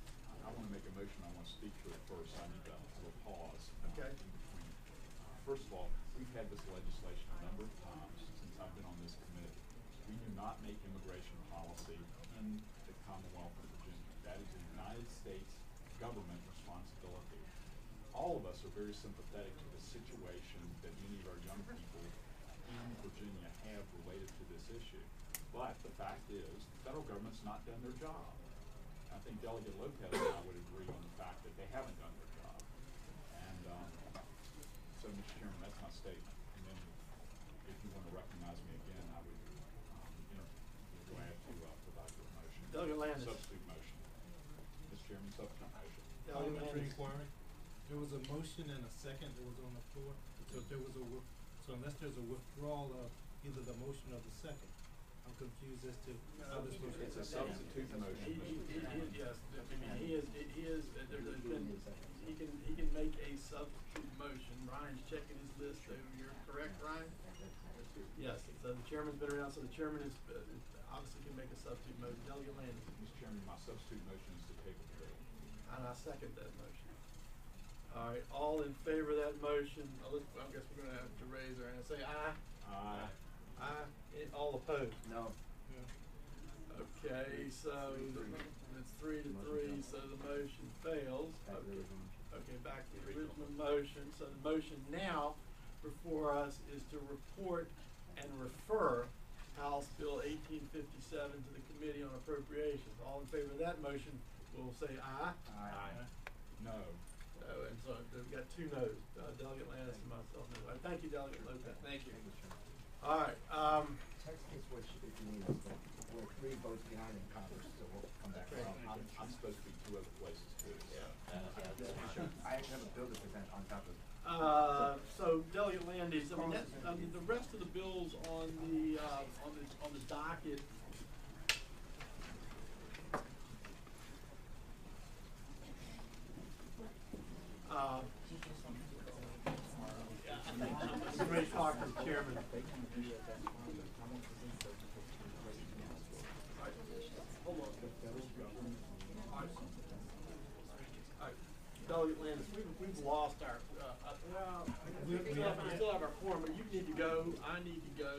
I want to make a motion. I want to speak to it first. I need to have a pause. Okay. In between. First of all, we've had this legislation a number of times since I've been on this committee. We do not make immigration policy in the Commonwealth of Virginia. That is a United States government responsibility. All of us are very sympathetic to the situation that many of our young people in Virginia have related to this issue. But the fact is, the federal government's not done their job. I think Delegate Lopez and I would agree on the fact that they haven't done their job. And so, Mr. Chairman, that's my statement. And then if you want to recognize me again, I would be glad to provide your motion. Delegate Landis. Substitute motion. Mr. Chairman, substitute motion. Parliamentary inquiry. There was a motion and a second that was on the floor. So if there was so unless there's a withdrawal of either the motion or the second, I'm confused as to how this motion. It's a substitute motion. Yes, I mean, he can make a substitute motion. Ryan's checking his list over here. Correct, Ryan? Yes, so the chairman's been around, so the chairman is, obviously can make a substitute motion. Delegate Landis. Mr. Chairman, my substitute motion is to table the bill. And I second that motion. All right, all in favor of that motion, I guess we're gonna have to raise our hand and say aye. Aye. Aye. All opposed? No. Okay, so it's 3-3, so the motion fails. Okay, back to the original motion. So the motion now before us is to report and refer House Bill 1857 to the Committee on Appropriations. All in favor of that motion will say aye. Aye. No. No, and so we've got 2 no's. Delegate Landis and myself. No. Thank you, Delegate Lopez. Thank you. All right. Text me switch if you need us, but we're 3 votes behind in Congress, so we'll come back. I'm supposed to be 2 other places too. Yeah. I actually have a bill to present on top of. So Delegate Landis, I mean, the rest of the bills on the docket. I'm ready to talk to the chairman. Hold on. All right. Delegate Landis, we've lost our, we still have our quorum, but you need to go, I need to go,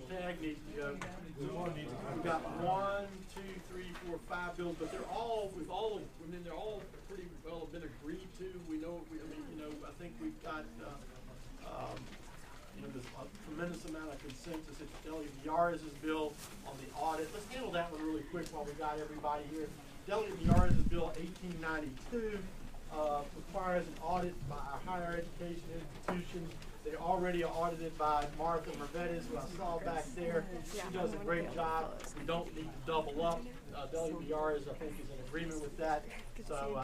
Tag needs to go. We've got 1, 2, 3, 4, 5 bills, but they're all, they're all pretty well been agreed to. We know, I think we've got, there's a tremendous amount of consensus. It's Delegate Miyares' bill on the audit. Let's handle that one really quick while we got everybody here. Delegate Miyares' bill 1892 requires an audit by our higher education institutions. They already are audited by Martha Mervedes, who I saw back there. She does a great job. We don't need to double up. Delegate Miyares, I think, is in agreement with that. So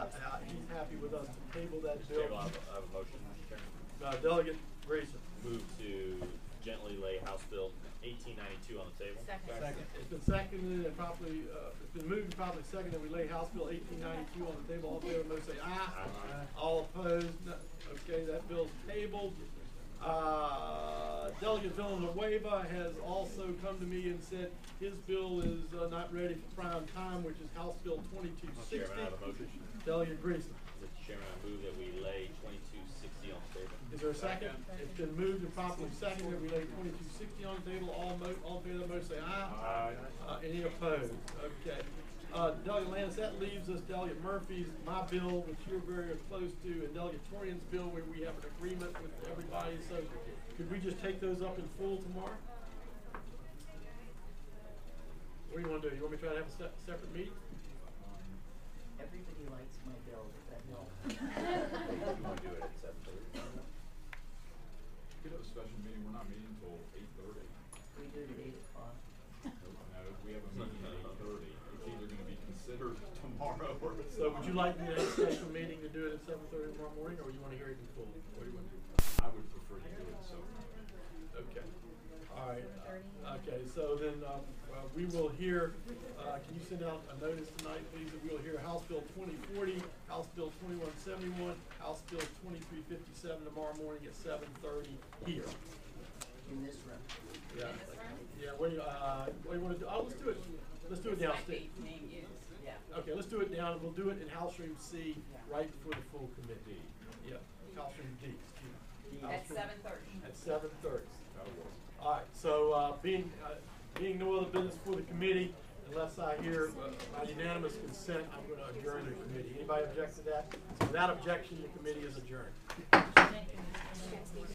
he's happy with us to table that bill. I have a motion, Mr. Chairman. Delegate Grayson. Move to gently lay House Bill 1892 on the table. Second. It's been seconded and properly, it's been moved and properly seconded that we lay House Bill 1892 on the table. All in favor, those say aye. Aye. All opposed? No. Okay, that bill's tabled. Delegate Villanueva has also come to me and said his bill is not ready for prime time, which is House Bill 2260. Mr. Chairman, I have a motion. Delegate Greason. Mr. Chairman, I move that we lay 2260 on the table. Is there a second? It's been moved and properly seconded. We lay 2260 on the table. All in favor of the motion say aye. Aye. Any opposed? Okay. Delegate Landis, that leaves us Delegate Murphy's, my bill, which you're very close to, and Delegate Torian's bill, where we have an agreement with everybody. So could we just take those up in full tomorrow? What do you want to do? You want me to try to have a separate meeting? Everybody likes my bill, but that You want to do it at 7:30? We have a special meeting. We're not meeting until 8:30. we do it at 8 o'clock. No, we have a meeting at 8:30. It's either going to be considered tomorrow or So would you like special meeting to do it at 7:30 tomorrow morning, or you want to hear it in full? What do you want to do? I would prefer to do it so. Okay. All right. Okay. So then we will hear. Can you send out a notice tonight, please? That we will hear House Bill 2040, House Bill 2171, House Bill 2357 tomorrow morning at 7:30 here. In this room. Yeah. In this room? Yeah. What do you want to do? Oh, let's do it. Let's do it downstairs. Being used. Yeah. Okay. Let's do it down. We'll do it in House Room C, right before the full committee. Yeah. House Room D. At 7:30. At 7:30. All right. So being no other business for the committee, unless I hear by unanimous consent, I'm going to adjourn the committee. Anybody object to that? So without objection, the committee is adjourned.